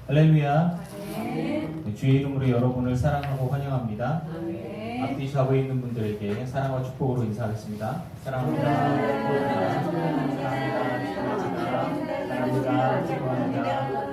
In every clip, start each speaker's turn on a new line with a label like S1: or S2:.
S1: 할렐루야. 네, 주의 이름으로 여러분을 사랑하고 환영합니다. 앞뒤 좌우에 있는 분들에게 사랑과 축복으로 인사하겠습니다. 사랑합니다. 사랑합니다. 축복합니다.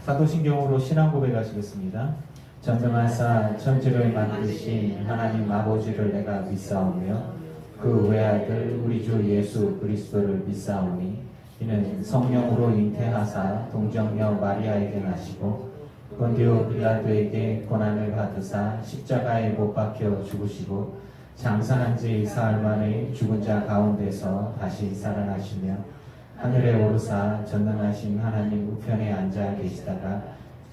S1: 사도신경으로 신앙 고백하시겠습니다. 전능하사 천지를 만드신 하나님 아버지를 내가 믿사오며 그 외아들 우리 주 예수 그리스도를 믿사오니 이는 성령으로 잉태하사 동정녀 마리아에게 나시고 본디오 빌라도에게 고난을 받으사 십자가에 못 박혀 죽으시고 장사한 지 사흘 만에 죽은 자 가운데서 다시 살아나시며 하늘에 오르사 전능하신 하나님 우편에 앉아 계시다가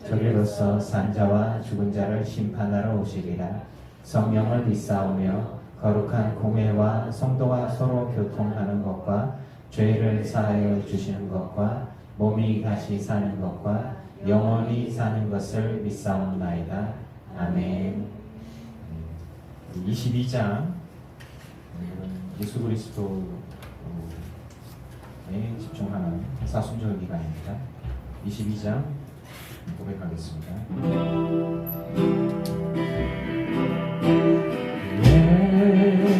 S1: 저리로서 산자와 죽은 자를 심판하러 오시리라. 성령을 믿사오며 거룩한 공회와 성도가 서로 교통하는 것과 죄를 사하여 주시는 것과 몸이 다시 사는 것과 영원히 사는 것을 믿사옵나이다. 아멘. 22장 예수 그리스도에 집중하는 사순절 기간입니다. 22장 고백하겠습니다.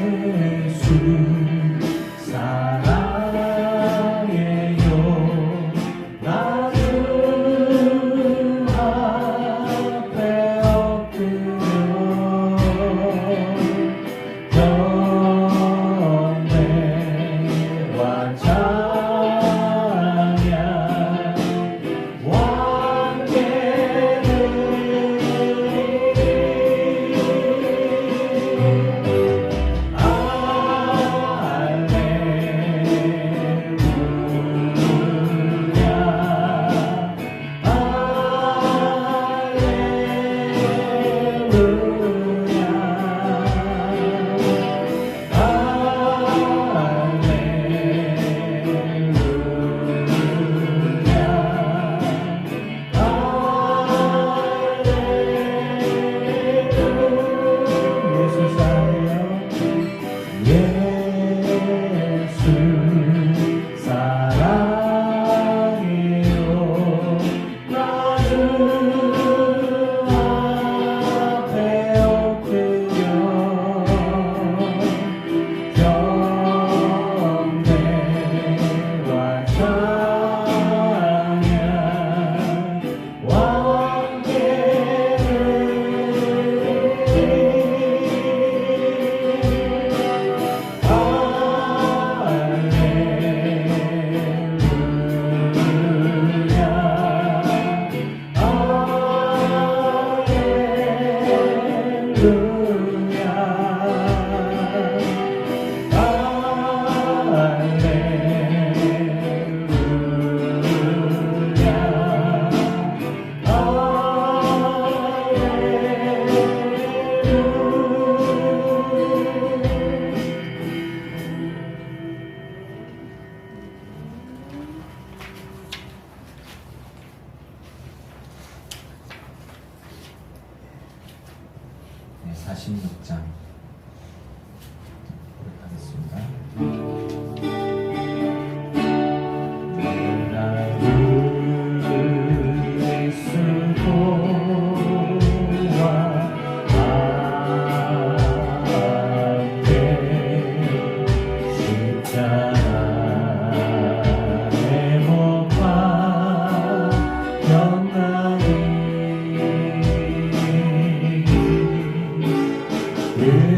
S1: 예수 사랑해요 나 주 앞에 엎드려 경배와 찬양 네, 46장 고백하겠습니다. Yeah.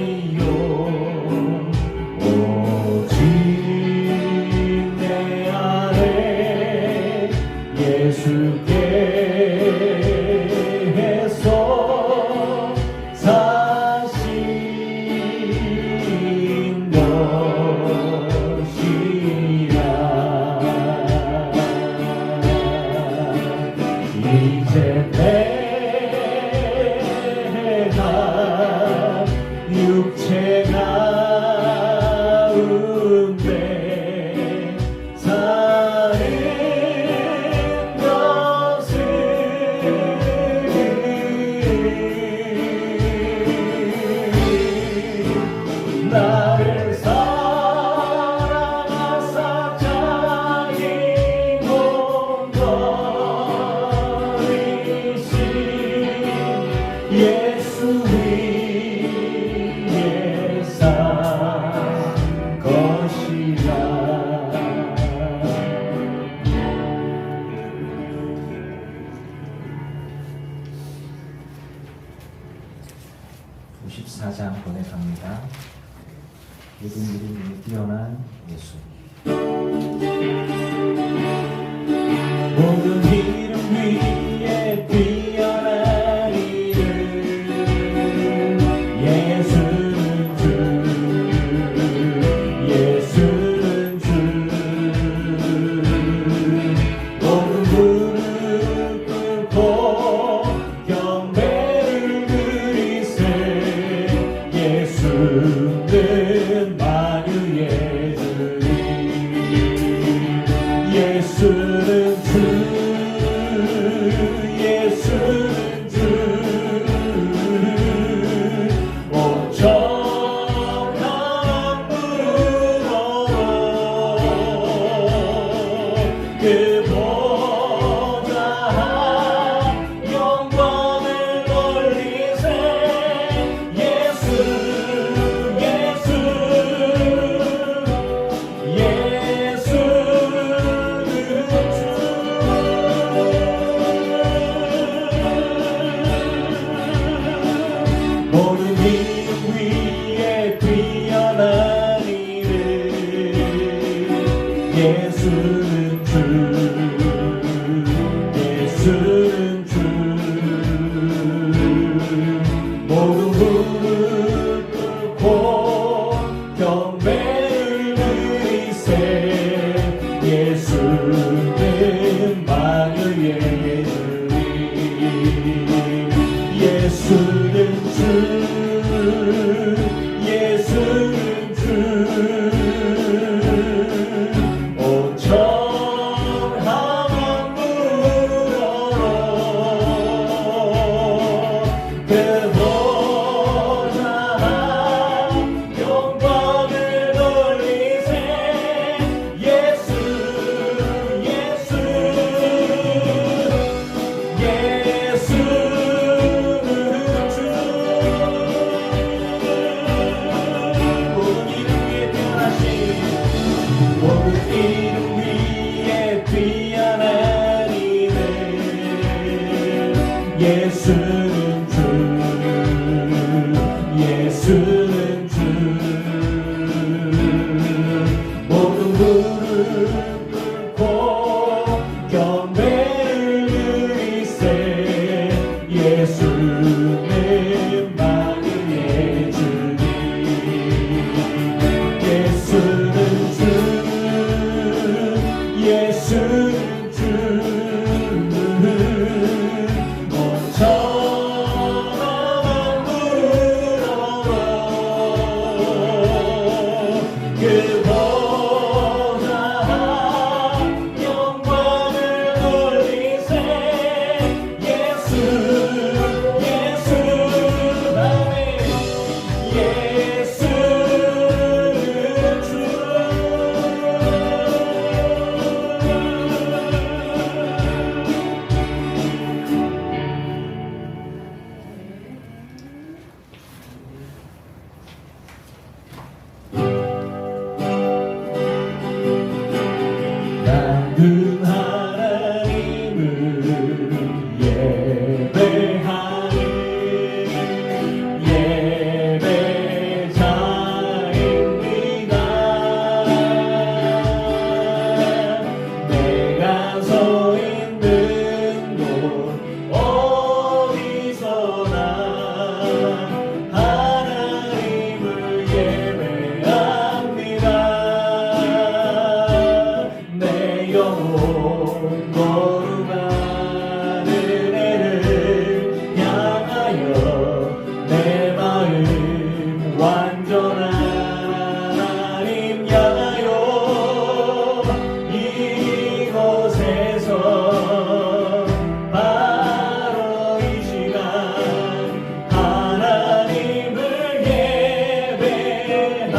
S1: 아니요 오직 내 안에 예수께서 사신 것이라 이제 내가 육체 가운데 사는 것을 나를 사랑하사 자기 몸버리신 예수 위에 산 것이라 94장 보내갑니다. 모든 이름 위에 뛰어난 예수 모든 이름 위에 뛰어난 이름 예수는 주 예수는 주 모든 무릎 꿇고 경배를 드리세 예수는 만유의 주님 예수는 주 예수는 주 오정한 무릎으로 그 보좌한 영광을 돌리세 예수 예수 모든 이름 위에 뛰어난 이름 예수는 주 예수는 주 모든 무릎 꿇고 경배를 드리세 예수는 만유의 주님 예수는 주 예수는 주 오정한 무릎으로 그 보좌한 영광을 돌리세 예수 예수 예수는 주 예수는 주 모든 무릎 꿇고 경배를 드리세 예수는 만유의 주님 예수는 주 예수는 주 천한 무릎으로 완전한 하나님 향하여 이곳에서 바로 이 시간 하나님을 예배합니다.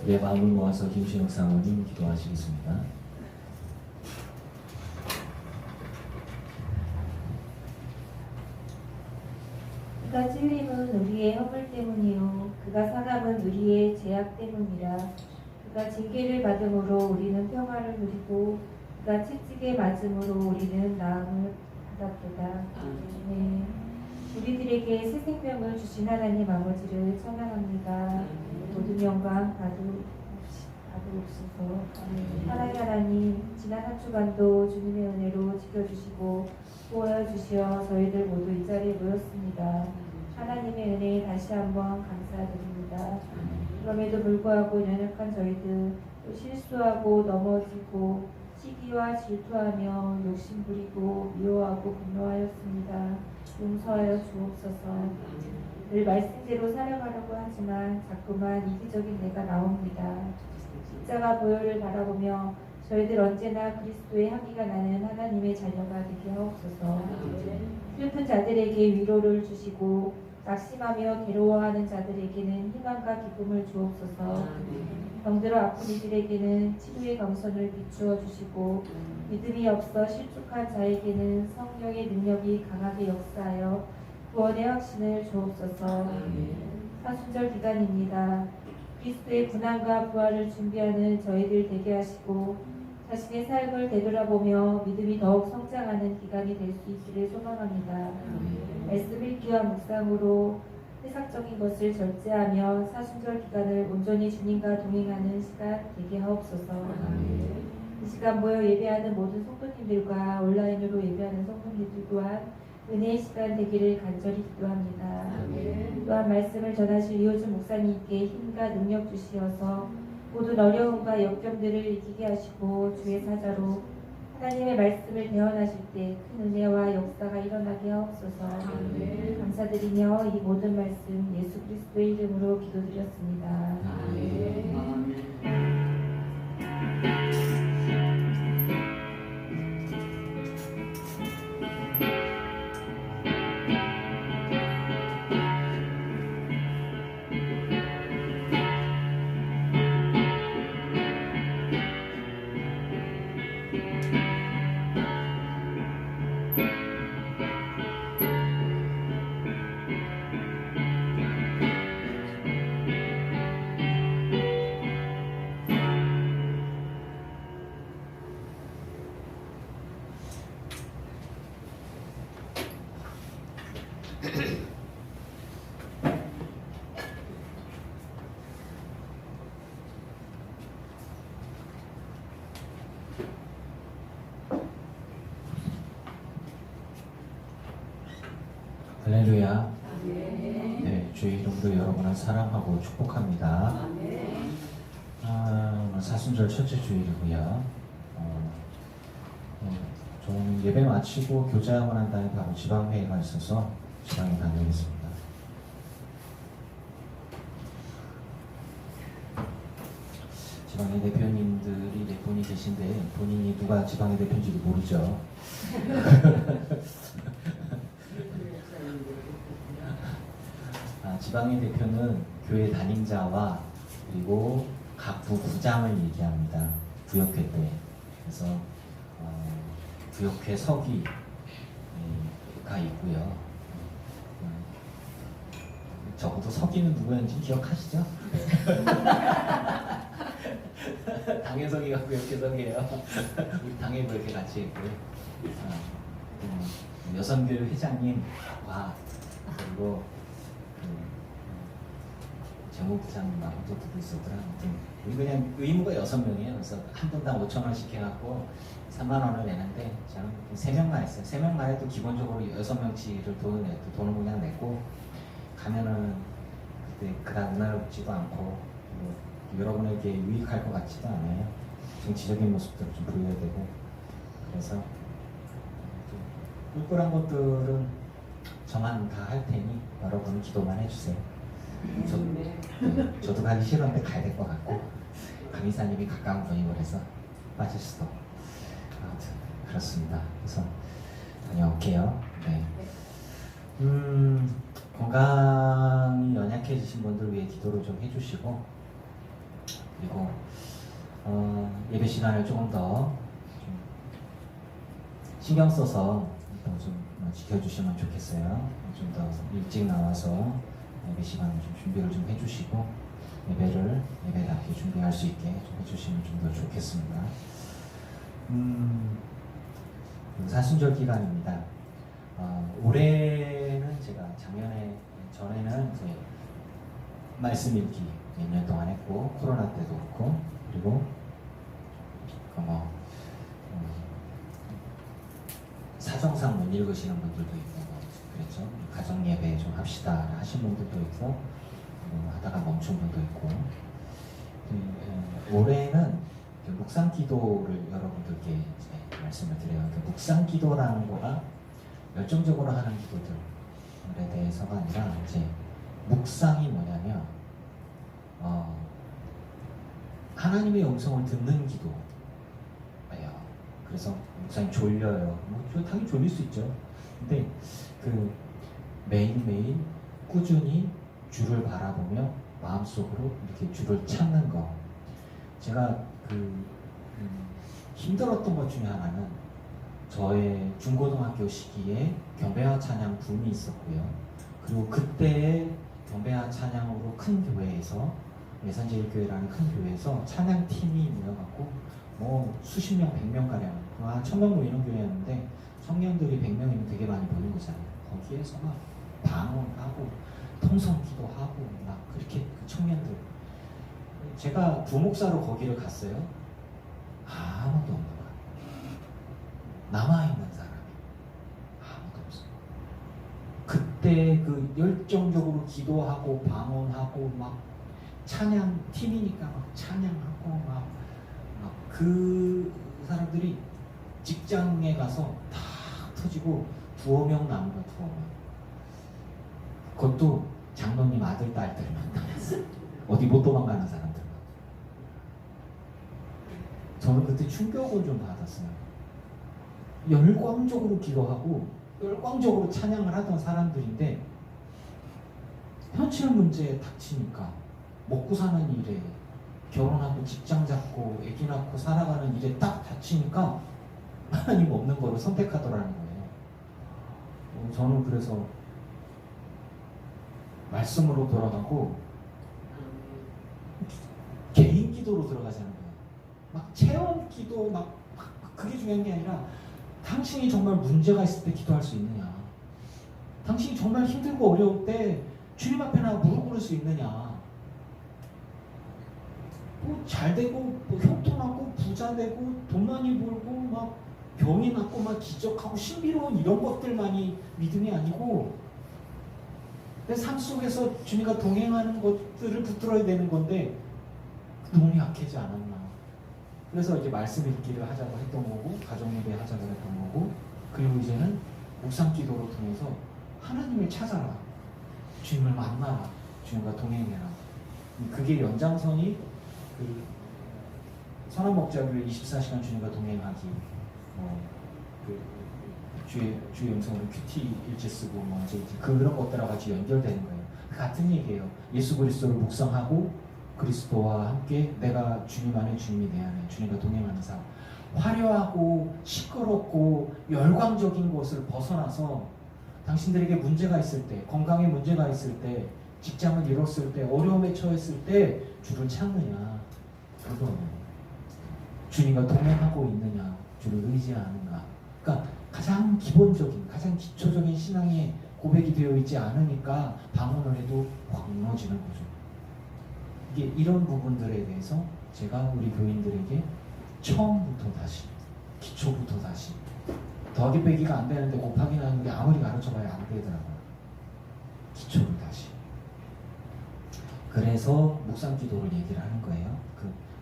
S1: 내 마음을 모아서 김신욱 사모님 기도하시겠습니다.
S2: 그가 찔림은 우리의 허물 때문이요 그가 상함은 우리의 죄악 때문이라. 그가 징계를 받음으로 우리는 평화를 누리고 그가 채찍에 맞음으로 우리는 나음을 받았도다. 네. 우리들에게 새 생명을 주신 하나님 아버지를 찬양합니다. 모든 영광 받으옵소서. 사랑의 하나님, 지난 한 주간도 주님의 은혜로 지켜주시고 보호하여 주시어 저희들 모두 이 자리에 모였습니다. 하나님의 은혜에 다시 한번 감사드립니다. 그럼에도 불구하고 연약한 저희들, 또 실수하고 넘어지고 시기와 질투하며 욕심부리고 미워하고 분노하였습니다. 용서하여 주옵소서. 늘 말씀대로 살아가려고 하지만 자꾸만 이기적인 내가 나옵니다. 십자가 보혈을 바라보며 저희들 언제나 그리스도의 향기가 나는 하나님의 자녀가 되게 하옵소서. 슬픈 자들에게 위로를 주시고 낙심하며 괴로워하는 자들에게는 희망과 기쁨을 주옵소서. 병들어 아픈 이들에게는 치료의 감선을 비추어 주시고 믿음이 없어 실족한 자에게는 성령의 능력이 강하게 역사하여 구원의 확신을 주옵소서. 사순절 기간입니다. 그리스도의 고난과 부활을 준비하는 저희들 되게 하시고 자신의 삶을 되돌아보며 믿음이 더욱 성장하는 기간이 될 수 있기를 소망합니다. 말씀 읽기와 묵상으로 세상적인 것을 절제하며 사순절 기간을 온전히 주님과 동행하는 시간 되게 하옵소서. 이 시간 모여 예배하는 모든 성도님들과 온라인으로 예배하는 성도님들 또한 은혜의 시간 되기를 간절히 기도합니다. 또한 말씀을 전하실 이호준 목사님께 힘과 능력 주시어서 모든 어려움과 역경들을 이기게 하시고 주의 사자로 하나님의 말씀을 대언하실 때 큰 은혜와 역사가 일어나게 하옵소서. 감사드리며 이 모든 말씀 예수 그리스도의 이름으로 기도드렸습니다.
S1: 할렐루야. 네, 주의 이름으로 여러분을 사랑하고 축복합니다. 오늘 사순절 첫째 주일이고요. 좀 예배 마치고 교제하고 난 다음에 바로 지방회의가 있어서 지방에 다녀오겠습니다. 지방의 대표님들이 몇 분이 계신데 본인이 누가 지방의 대표인지도 모르죠. 지방의 대표는 교회 담임자와 그리고 각 부장을 얘기합니다. 부역회 때. 그래서 부역회 서기가 있고요. 적어도 서기는 누구였는지 기억하시죠? 당회 서기가 부역회 서기예요. 우리 당회 부역회 같이 했고요. 여성교회 회장님과 그리고 재무부장님하고 또 누구 있었더라. 아무튼 우리 그냥 의무가 6명이에요. 그래서 한 분당 5,000원씩 해갖고 3만 원을 내는데 저는 3명만 했어요. 3명만 해도 기본적으로 6명치를 돈을 그냥 냈고 가면은 그때 그다음 은혜롭지도 않고 여러분에게 유익할 것 같지도 않아요. 정치적인 모습들을 좀 보여야 되고, 그래서 좀 꿀꿀한 것들은 저만 다 할 테니 여러분 기도만 해주세요. 저도 가기 싫은데 가야 될 것 같고, 강의사님이 가까운 분이고 그래서 빠질 수도. 아무튼 그렇습니다. 그래서 다녀올게요. 네. 건강이 연약해지신 분들 위해 기도를 좀 해주시고, 그리고 예배 시간을 조금 더 신경 써서 좀 지켜주시면 좋겠어요. 좀 더 일찍 나와서 예배 시간을 좀 준비를 좀 해주시고, 예배답게 준비할 수 있게 좀 해주시면 좀 더 좋겠습니다. 사순절 기간입니다. 올해는 제가 전에는 이제 말씀 읽기 몇 년 동안 했고, 코로나 때도 그렇고, 그리고 사정상 못 읽으시는 분들도 있고, 그랬죠. 가정 예배 좀 합시다 하신 분들도 있고, 하다가 멈춘 분도 있고. 올해는 묵상 기도를 여러분들께 이제 말씀을 드려요. 묵상 기도라는 거가 열정적으로 하는 기도들에 대해서가 아니라, 이제 묵상이 뭐냐면 하나님의 음성을 듣는 기도예요. 그래서 묵상이 졸려요. 당연히 졸릴 수 있죠. 근데 매일매일 꾸준히 주를 바라보며 마음속으로 이렇게 주를 찾는 거. 제가 힘들었던 것 중에 하나는 저의 중고등학교 시기에 경배와 찬양 붐이 있었고요. 그리고 그때 경배와 찬양으로 큰 교회에서, 예산제일교회라는 큰 교회에서 찬양팀이 모여갖고 수십 명, 100명 가량, 한 1000명 모이는 교회였는데, 청년들이 100명이면 되게 많이 모인 거잖아요. 거기에서 막 방언하고 통성기도 하고 막 그렇게 청년들, 제가 부목사로 거기를 갔어요. 아무도 없는 거야. 남아있는 사람이 아무도 없어. 그때 열정적으로 기도하고 방언하고 막 찬양 팀이니까 막 찬양하고 막 그 사람들이 직장에 가서 다 터지고 2-5명 남은 거야. 2-5명. 그것도 장로님 아들 딸들만 남았어. 어디 못 도망가는 사람들만. 저는 그때 충격을 좀 받았어요. 열광적으로 기도하고 열광적으로 찬양을 하던 사람들인데, 현실 문제에 닥치니까 먹고 사는 일에, 결혼하고 직장 잡고 아기 낳고 살아가는 일에 딱 닥치니까 하나님 없는 거를 선택하더라는 거예요. 저는 그래서 말씀으로 돌아가고 개인 기도로 들어가자는 거예요. 막 체험 기도 그게 중요한 게 아니라, 당신이 정말 문제가 있을 때 기도할 수 있느냐, 당신이 정말 힘들고 어려울 때 주님 앞에 나가 무릎 꿇을 수 있느냐, 잘 되고 형통하고 부자 되고 돈 많이 벌고 막 병이 낫고 막 기적하고 신비로운 이런 것들만이 믿음이 아니고, 내 삶 속에서 주님과 동행하는 것들을 붙들어야 되는 건데 너무 약해지 않았나. 그래서 이제 말씀 읽기를 하자고 했던 거고, 가정 예배 하자고 했던 거고, 그리고 이제는 묵상 기도를 통해서 하나님을 찾아라, 주님을 만나라, 주님과 동행해라. 그게 연장선이 선한 목자교회 24시간 주님과 동행하기, 주의 음성으로 큐티 일지 쓰고 이제 그런 것들하고 같이 연결되는 거예요. 같은 얘기예요. 예수 그리스도를 묵상하고 그리스도와 함께 내가 주님 안에, 주님이 내 안에, 주님과 동행하는 삶. 화려하고 시끄럽고 열광적인 것을 벗어나서, 당신들에게 문제가 있을 때, 건강에 문제가 있을 때, 직장을 잃었을 때, 어려움에 처했을 때 주를 찾느냐, 그거는 주님과 동행하고 있느냐, 주를 의지하는가. 그러니까 가장 기본적인, 가장 기초적인 신앙의 고백이 되어 있지 않으니까 방언을 해도 확 무너지는 거죠. 이게 이런 부분들에 대해서 제가 우리 교인들에게 처음부터 다시, 기초부터 다시, 더하기 빼기가 안 되는데 곱하기 나누는 게 아무리 가르쳐봐야 안 되더라고요. 기초를 다시. 그래서 묵상 기도를 얘기를 하는 거예요.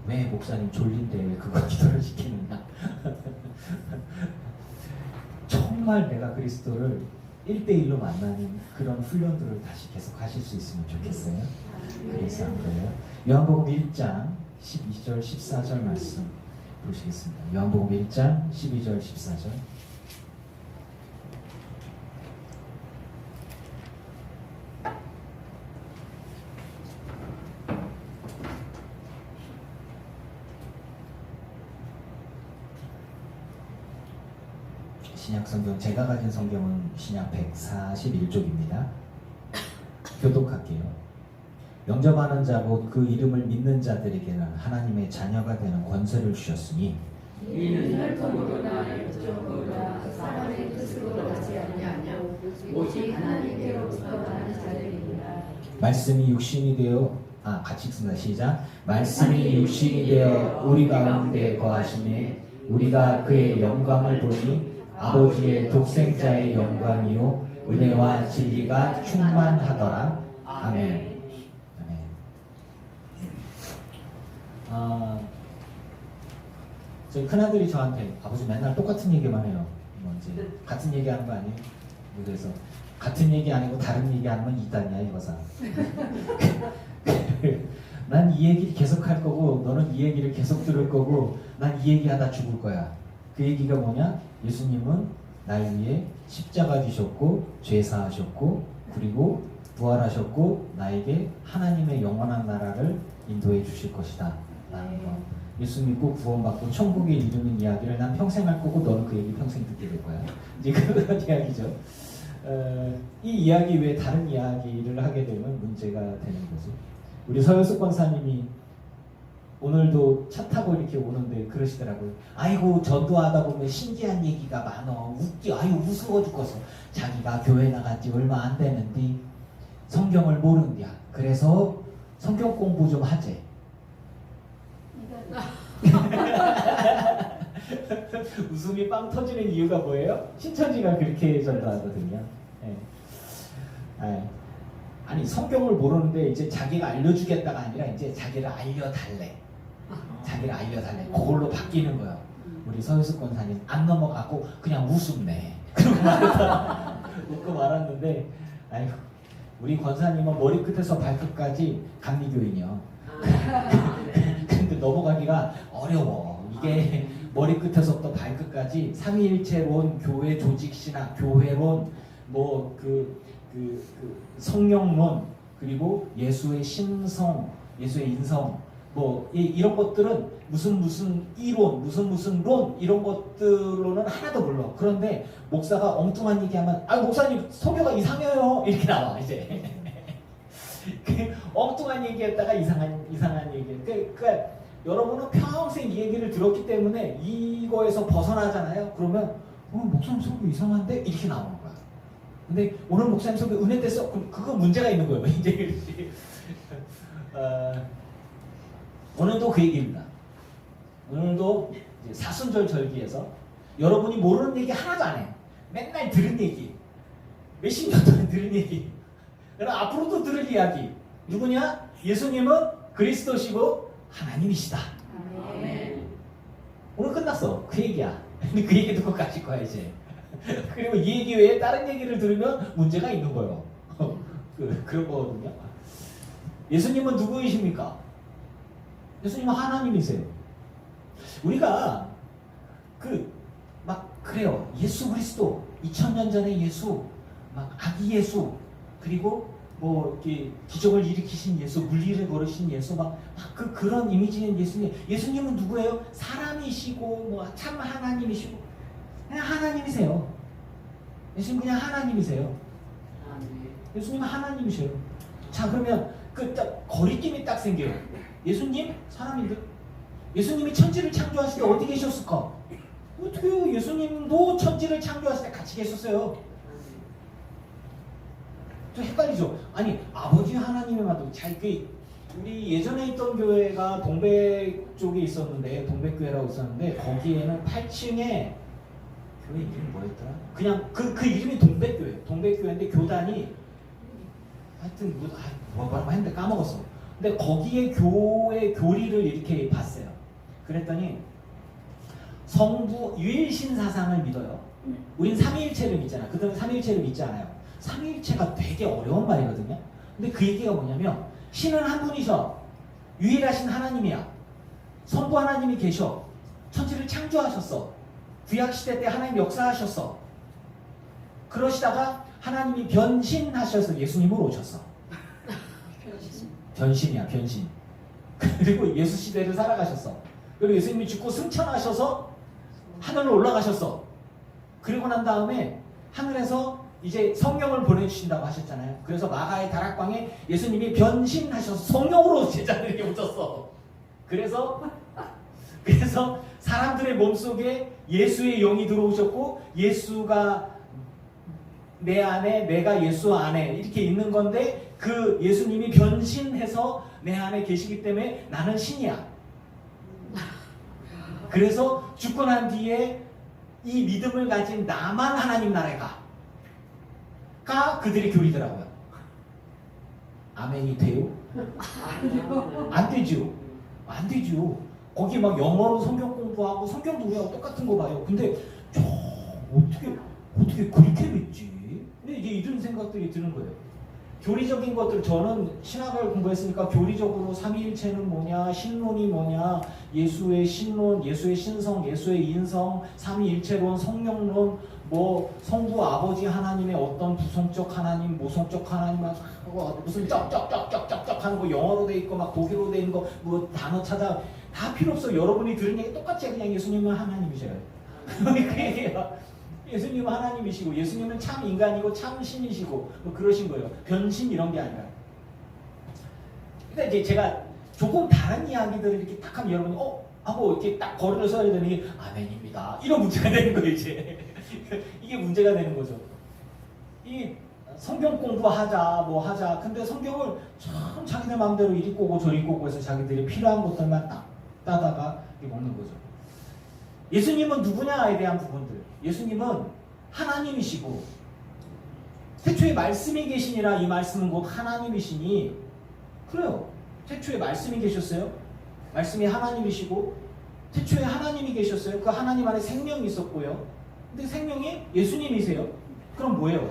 S1: 왜 목사님 졸린데 왜 그거 기도를 시키느냐. 정말 내가 그리스도를 1대1로 만나는 그런 훈련들을 다시 계속 하실 수 있으면 좋겠어요. 그래서 안 그래요? 요한복음 1장 12절 14절 말씀 보시겠습니다. 요한복음 1장 12절 14절. 신약 성경, 제가 가진 성경은 신약 141쪽입니다. 교독할게요. 영접하는 자 곧 그 이름을 믿는 자들에게는 하나님의 자녀가 되는 권세를 주셨으니
S3: 이는 혈통으로나 육적으로나 사람의 뜻으로 나지 아니하며 오직 하나님께로부터 나는 자들이니라.
S1: 말씀이 육신이 되어 같이 읽습니다. 시작. 말씀이 육신이 되어 우리 가운데 거하시니 우리가 그의 영광을 보니 아버지의 독생자의 영광이요 은혜와 진리가 충만하더라. 아멘. 저희 큰아들이 저한테 아버지 맨날 똑같은 얘기만 해요. 뭐 이제 같은 얘기하는 거 아니에요? 그래서 같은 얘기 아니고 다른 얘기 하면 이단이야 이거사. 난 이 얘기를 계속 할 거고 너는 이 얘기를 계속 들을 거고 난 이 얘기하다 죽을 거야. 그 얘기가 뭐냐? 예수님은 날 위해 십자가 지셨고 죄사하셨고 그리고 부활하셨고 나에게 하나님의 영원한 나라를 인도해 주실 것이다 라는 거. 예수 믿고 구원받고 천국에 이르는 이야기를 난 평생 할 거고 너는 그 얘기 평생 듣게 될 거야. 이제 그런 이야기죠. 이 이야기 외에 다른 이야기를 하게 되면 문제가 되는 거죠. 우리 서현숙 권사님이 오늘도 차 타고 이렇게 오는데 그러시더라고요. 아이고 전도하다 보면 신기한 얘기가 많어. 웃겨. 아유 무서워 죽겠어. 자기가 교회 나간 지 얼마 안 되는데 성경을 모른대야. 그래서 성경 공부 좀 하재. 웃음이 빵 터지는 이유가 뭐예요? 신천지가 그렇게 전도하거든요. 네. 아니 성경을 모르는데 이제 자기가 알려주겠다가 아니라 이제 자기를 알려달래. 자기를 알려달래. 그걸로 바뀌는 거예요. 우리 서유숙 권사님 안 넘어가고 그냥 웃음네. 웃고 말았는데, 아이고 우리 권사님은 머리끝에서 발끝까지 감리교인이요. 근데 넘어가기가 어려워. 이게 머리끝에서부터 발끝까지 삼위일체론, 교회 조직신학, 교회론, 뭐 성령론, 그리고 예수의 심성, 예수의 인성, 뭐 이런 것들은 무슨 이론, 무슨 론 이런 것들로는 하나도 몰라. 그런데 목사가 엉뚱한 얘기하면 목사님 설교가 이상해요 이렇게 나와 이제. 엉뚱한 얘기했다가 이상한 얘기. 그러니까 여러분은 평생 이 얘기를 들었기 때문에 이거에서 벗어나잖아요. 그러면 목사님 설교 이상한데 이렇게 나오는 거야. 근데 오늘 목사님 설교 은혜 됐어. 그거 문제가 있는 거예요. 이제 오늘도 그 얘기입니다. 오늘도 이제 사순절 절기에서 여러분이 모르는 얘기 하나도 안 해. 맨날 들은 얘기, 몇십 년 동안 들은 얘기, 그럼 앞으로도 들을 이야기. 누구냐? 예수님은 그리스도시고 하나님이시다.
S3: 아멘.
S1: 오늘 끝났어. 그 얘기야. 근데 그 얘기 듣고 가실 거야 이제. 그리고 이 얘기 외에 다른 얘기를 들으면 문제가 있는 거예요. 그런 거거든요. 예수님은 누구이십니까? 예수님은 하나님이세요. 우리가 그래요. 예수 그리스도 2000년 전에 예수, 아기 예수, 그리고 뭐 이렇게 기적을 일으키신 예수, 물리를 걸으신 예수, 그런 이미지는 예수님. 예수님은 누구예요? 사람이시고 참 하나님이시고 그냥 하나님이세요. 예수님 그냥 하나님이세요. 예수님은 하나님이세요. 자 그러면 거리낌이 딱 생겨요. 예수님 사람인데 예수님이 천지를 창조하실 때 어디 계셨을까? 어떻게요? 예수님도 천지를 창조하실 때 같이 계셨어요. 좀 헷갈리죠? 아니 아버지 하나님의 마도 우리 예전에 있던 교회가 동백 쪽에 있었는데 동백교회라고 있었는데 거기에는 8층에 교회 이름이 뭐였더라? 그냥 그 이름이 동백교회인데 교단이 하여튼 뭐라고 했는데 까먹었어. 근데 거기에 교회 교리를 이렇게 봤어요. 그랬더니 성부 유일신 사상을 믿어요. 우린 삼위일체를 믿잖아. 그들은 삼위일체를 믿지 않아요. 삼위일체가 되게 어려운 말이거든요. 근데 그 얘기가 뭐냐면 신은 한 분이셔. 유일하신 하나님이야. 성부 하나님이 계셔. 천지를 창조하셨어. 구약시대 때 하나님 역사하셨어. 그러시다가 하나님이 변신하셔서 예수님으로 오셨어. 변신이야, 변신. 그리고 예수 시대를 살아가셨어. 그리고 예수님이 죽고 승천하셔서 하늘로 올라가셨어. 그리고 난 다음에 하늘에서 이제 성령을 보내주신다고 하셨잖아요. 그래서 마가의 다락방에 예수님이 변신하셔서 성령으로 제자들에게 오셨어. 그래서 사람들의 몸속에 예수의 영이 들어오셨고 예수가 내 안에 내가 예수 안에 이렇게 있는 건데 그 예수님이 변신해서 내 안에 계시기 때문에 나는 신이야. 그래서 죽고 난 뒤에 이 믿음을 가진 나만 하나님 나라에 가 그들의 교리더라고요. 아멘이 돼요? 안 되죠. 안 되죠. 거기 막 영어로 성경 공부하고 성경도 우리하고 똑같은 거 봐요. 근데 저 어떻게 그렇게 믿지? 근데 이제 이런 생각들이 드는 거예요. 교리적인 것들, 저는 신학을 공부했으니까 교리적으로 삼위일체는 뭐냐, 신론이 뭐냐, 예수의 신론, 예수의 신성, 예수의 인성, 삼위일체론, 성령론, 뭐 성부 아버지 하나님의 어떤 부성적 하나님, 모성적 하나님, 무슨 쩍쩍쩍쩍쩍 하는 거 영어로 돼 있고 막 독일어로 돼 있는 거 뭐 단어 찾아 다 필요 없어. 여러분이 들은 얘기 똑같이 그냥 예수님은 하나님이셔요. 그 얘기예요. 예수님은 하나님이시고 예수님은 참 인간이고 참 신이시고 뭐 그러신 거예요. 변신 이런 게 아니라. 근데 이제 제가 조금 다른 이야기들을 이렇게 딱 하면 여러분이 하고 이렇게 딱 거리를 서야 되니 아멘입니다. 이런 문제가 되는 거예요 이제. 이게 문제가 되는 거죠. 이 성경 공부하자 뭐 하자. 근데 성경을 참 자기들 마음대로 이리 꼬고 저리 꼬고 해서 자기들이 필요한 것들만 딱 따다가 먹는 거죠. 예수님은 누구냐에 대한 부분들. 예수님은 하나님이시고 태초에 말씀이 계시니라. 이 말씀은 곧 하나님이시니. 그래요. 태초에 말씀이 계셨어요. 말씀이 하나님이시고 태초에 하나님이 계셨어요. 그 하나님 안에 생명이 있었고요. 근데 생명이 예수님이세요. 그럼 뭐예요?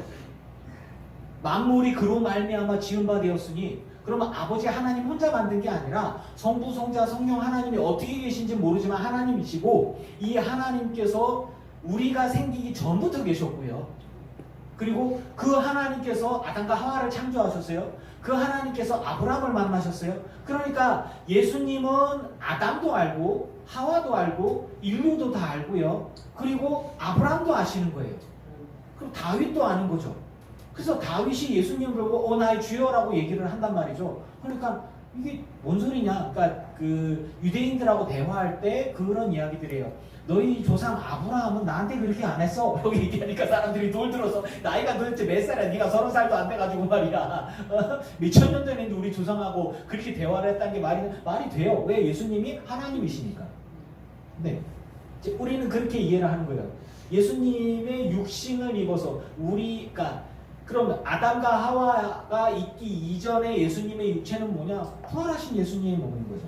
S1: 만물이 그로 말미암아 지은 바 되었으니 그러면 아버지 하나님 혼자 만든 게 아니라 성부, 성자, 성령 하나님이 어떻게 계신지 모르지만 하나님이시고 이 하나님께서 우리가 생기기 전부터 계셨고요. 그리고 그 하나님께서 아담과 하와를 창조하셨어요. 그 하나님께서 아브라함을 만나셨어요. 그러니까 예수님은 아담도 알고 하와도 알고 인류도 다 알고요. 그리고 아브라함도 아시는 거예요. 그럼 다윗도 아는 거죠. 그래서 다윗이 예수님을 보고 나의 주여라고 얘기를 한단 말이죠. 그러니까 이게 뭔 소리냐? 그러니까 그 유대인들하고 대화할 때 그런 이야기들이에요. 너희 조상 아브라함은 나한테 그렇게 안 했어. 여기 얘기하니까 사람들이 돌들어서 나이가 도대체 몇 살이야? 네가 30살도 안 돼가지고 말이야. 몇천 년 전에 우리 조상하고 그렇게 대화를 했다는 게 말이 돼요. 왜? 예수님이 하나님이시니까. 네. 우리는 그렇게 이해를 하는 거예요. 예수님의 육신을 입어서 우리가 그럼 아담과 하와가 있기 이전에 예수님의 육체는 뭐냐? 부활하신 예수님이 먹는 거죠.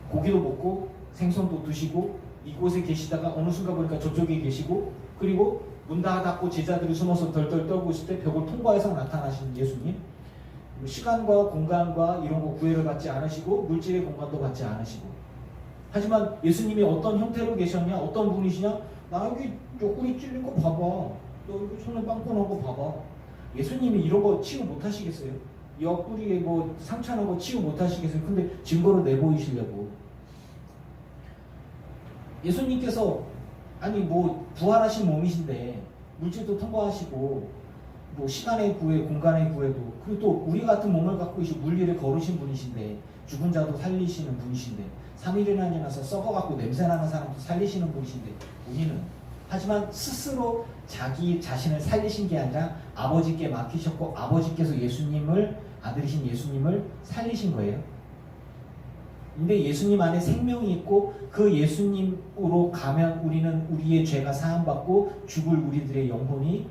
S1: 고기도 먹고 생선도 드시고 이곳에 계시다가 어느 순간 보니까 저쪽에 계시고 그리고 문 다 닫고 제자들이 숨어서 덜덜 떨고 있을 때 벽을 통과해서 나타나신 예수님. 시간과 공간과 이런 거 구애를 받지 않으시고 물질의 공간도 받지 않으시고. 하지만 예수님이 어떤 형태로 계셨냐? 어떤 분이시냐? 나 여기 옆구리 찔린 거 봐봐. 너 이거 손에 빵꾸 난 거 봐봐. 예수님이 이런 거 치유 못 하시겠어요? 옆구리에 뭐 상처 난 거 치유 못 하시겠어요? 근데 증거로 내보이시려고. 예수님께서 아니 뭐 부활하신 몸이신데 물질도 통과하시고 뭐 시간의 구애, 공간의 구애도 그리고 또 우리 같은 몸을 갖고 계신 물리를 걸으신 분이신데 죽은 자도 살리시는 분이신데 3일이나 지나서 썩어갖고 냄새나는 사람도 살리시는 분이신데 우리는 하지만 스스로 자기 자신을 살리신 게 아니라 아버지께 맡기셨고 아버지께서 예수님을 아들이신 예수님을 살리신 거예요. 근데 예수님 안에 생명이 있고 그 예수님으로 가면 우리는 우리의 죄가 사함받고 죽을 우리들의 영혼이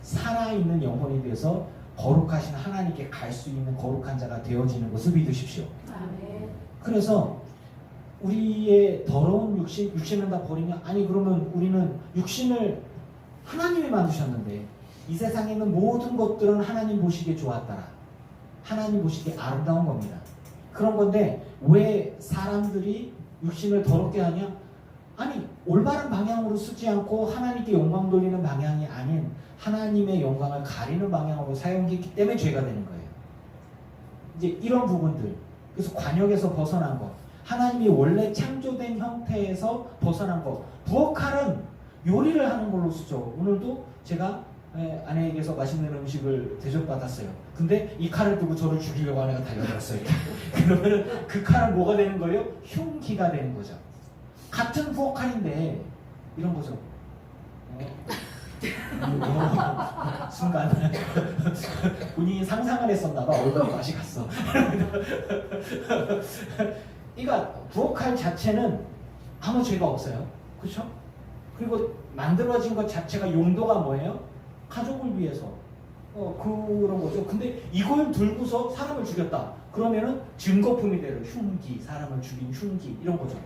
S1: 살아있는 영혼이 돼서 거룩하신 하나님께 갈 수 있는 거룩한 자가 되어지는 것을 믿으십시오.
S3: 아멘.
S1: 그래서 우리의 더러운 육신은 다 버리면, 아니 그러면 우리는 육신을 하나님이 만드셨는데 이 세상에 있는 모든 것들은 하나님 보시기에 좋았더라, 하나님 보시기에 아름다운 겁니다. 그런 건데 왜 사람들이 육신을 더럽게 하냐? 아니 올바른 방향으로 쓰지 않고 하나님께 영광 돌리는 방향이 아닌 하나님의 영광을 가리는 방향으로 사용했기 때문에 죄가 되는 거예요. 이제 이런 부분들, 그래서 관역에서 벗어난 것, 하나님이 원래 창조된 형태에서 벗어난 것. 부엌칼은 요리를 하는 걸로 쓰죠. 오늘도 제가 아내에게서 맛있는 음식을 대접받았어요. 근데 이 칼을 두고 저를 죽이려고 아내가 달려들었어요. 그러면 그 칼은 뭐가 되는 거예요? 흉기가 되는 거죠. 같은 부엌칼인데 이런 거죠. 순간 본인이 상상을 했었나 봐. 얼굴이 맛이 갔어. 그러니까 부엌칼 자체는 아무 죄가 없어요. 그렇죠? 그리고 만들어진 것 자체가 용도가 뭐예요? 가족을 위해서 그런 거죠. 근데 이걸 들고서 사람을 죽였다. 그러면은 증거품이 되는 흉기, 사람을 죽인 흉기, 이런 거죠.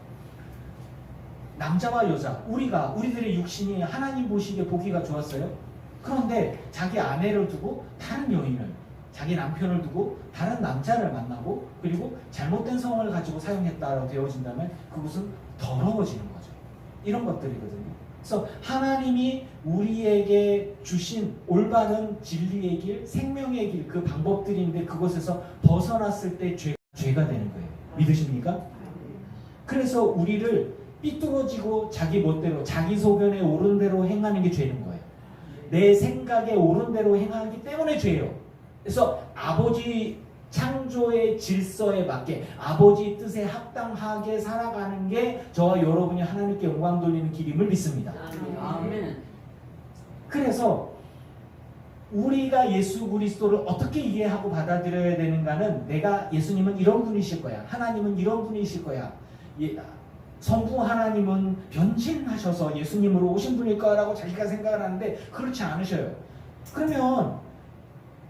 S1: 남자와 여자, 우리들의 육신이 하나님 보시기에 보기가 좋았어요. 그런데 자기 아내를 두고 다른 여인을, 자기 남편을 두고 다른 남자를 만나고 그리고 잘못된 성을 가지고 사용했다고 되어진다면 그것은 더러워지는 거죠. 이런 것들이거든요. 그래서 하나님이 우리에게 주신 올바른 진리의 길, 생명의 길, 그 방법들인데 그것에서 벗어났을 때 죄가 되는 거예요. 믿으십니까? 그래서 우리를 삐뚤어지고 자기 멋대로, 자기 소견에 옳은 대로 행하는 게 죄는 거예요. 내 생각에 옳은 대로 행하기 때문에 죄예요. 그래서 아버지 창조의 질서에 맞게 아버지 뜻에 합당하게 살아가는 게 저와 여러분이 하나님께 영광 돌리는 길임을 믿습니다.
S3: 아멘.
S1: 그래서 우리가 예수 그리스도를 어떻게 이해하고 받아들여야 되는가는, 내가 예수님은 이런 분이실 거야, 하나님은 이런 분이실 거야, 성부 하나님은 변신하셔서 예수님으로 오신 분일 거라고 자기가 생각을 하는데 그렇지 않으셔요. 그러면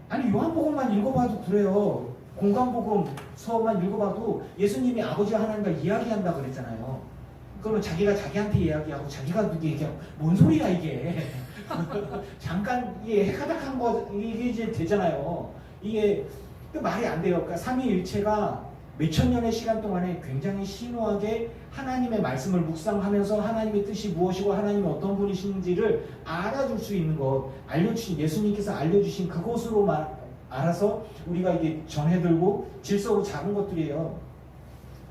S1: 아니 요한복음만 읽어봐도 그래요. 공관복음 서만 읽어봐도 예수님이 아버지 하나님과 이야기한다 그랬잖아요. 그러면 자기가 자기한테 이야기하고 자기가 누구 얘기하고 뭔 소리야 이게. 잠깐 이게 해가닥한 거 이게 이제 되잖아요. 이게 말이 안 돼요. 그러니까 삼위일체가 몇천 년의 시간 동안에 굉장히 심오하게 하나님의 말씀을 묵상하면서 하나님의 뜻이 무엇이고 하나님이 어떤 분이신지를 알아줄 수 있는 것, 알려주신, 예수님께서 알려주신 그것으로 알아서 우리가 이게 전해들고 질서로 잡은 것들이에요.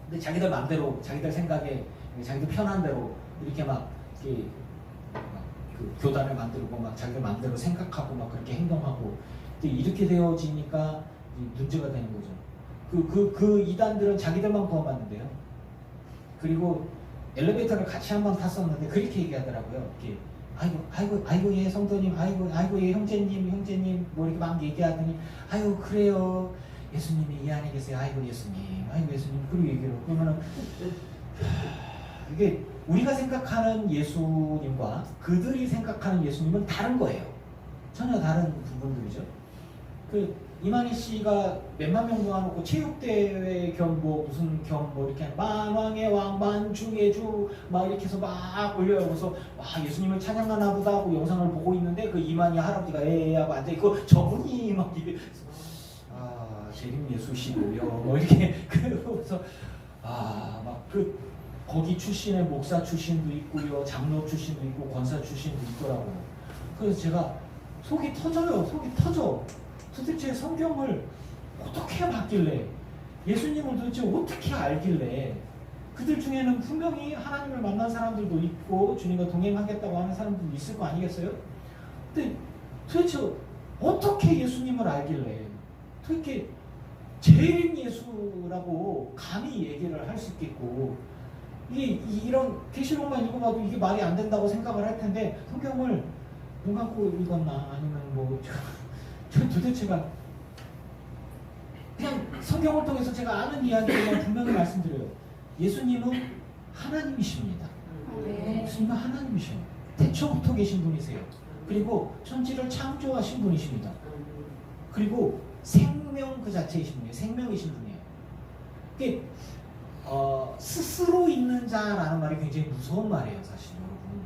S1: 근데 자기들 마음대로, 자기들 생각에, 자기들 편한 대로 이렇게 이렇게 그 교단을 만들고 자기들 마음대로 생각하고 그렇게 행동하고 이렇게 되어지니까 문제가 되는 거죠. 그 이단들은 자기들만 구원받는데요. 그리고 엘리베이터를 같이 한번 탔었는데 그렇게 얘기하더라고요. 이렇게 아이고 예 성도님, 아이고 예 형제님 뭐 이렇게 막 얘기하더니 아이고 그래요 예수님이 이 안에 계세요. 아이고 예수님 그리고 얘기를 그러면은 이게 우리가 생각하는 예수님과 그들이 생각하는 예수님은 다른 거예요. 전혀 다른 부분들이죠. 이만희 씨가 몇만 명 모아놓고 체육대회 겸 무슨 겸 이렇게 만왕의 왕 만주의 주 이렇게 해서 막 올려요. 그래서 와 예수님을 찬양하나 보다 하고 영상을 보고 있는데 그 이만희 할아버지가 하고 앉아있고 저분이 이게 재림 예수시고요 이렇게 그래서 거기 출신의 목사 출신도 있고요, 장로 출신도 있고 권사 출신도 있더라고요. 그래서 제가 속이 터져. 도대체 성경을 어떻게 봤길래, 예수님을 도대체 어떻게 알길래, 그들 중에는 분명히 하나님을 만난 사람들도 있고 주님과 동행하겠다고 하는 사람들도 있을 거 아니겠어요? 근데 도대체 어떻게 예수님을 알길래 도대체 재림 예수라고 감히 얘기를 할 수 있겠고, 이런 계시록만 읽어봐도 이게 말이 안 된다고 생각을 할 텐데 성경을 눈 감고 읽었나 아니면 도대체가 그냥 성경을 통해서 제가 아는 이야기를 분명히 말씀드려요. 예수님은 하나님이십니다. 예수님은 하나님이십니다. 태초부터 계신 분이세요. 그리고 천지를 창조하신 분이십니다. 그리고 생명 그 자체이신 분이에요. 생명이신 분이에요. 이게 스스로 있는 자라는 말이 굉장히 무서운 말이에요, 사실 여러분.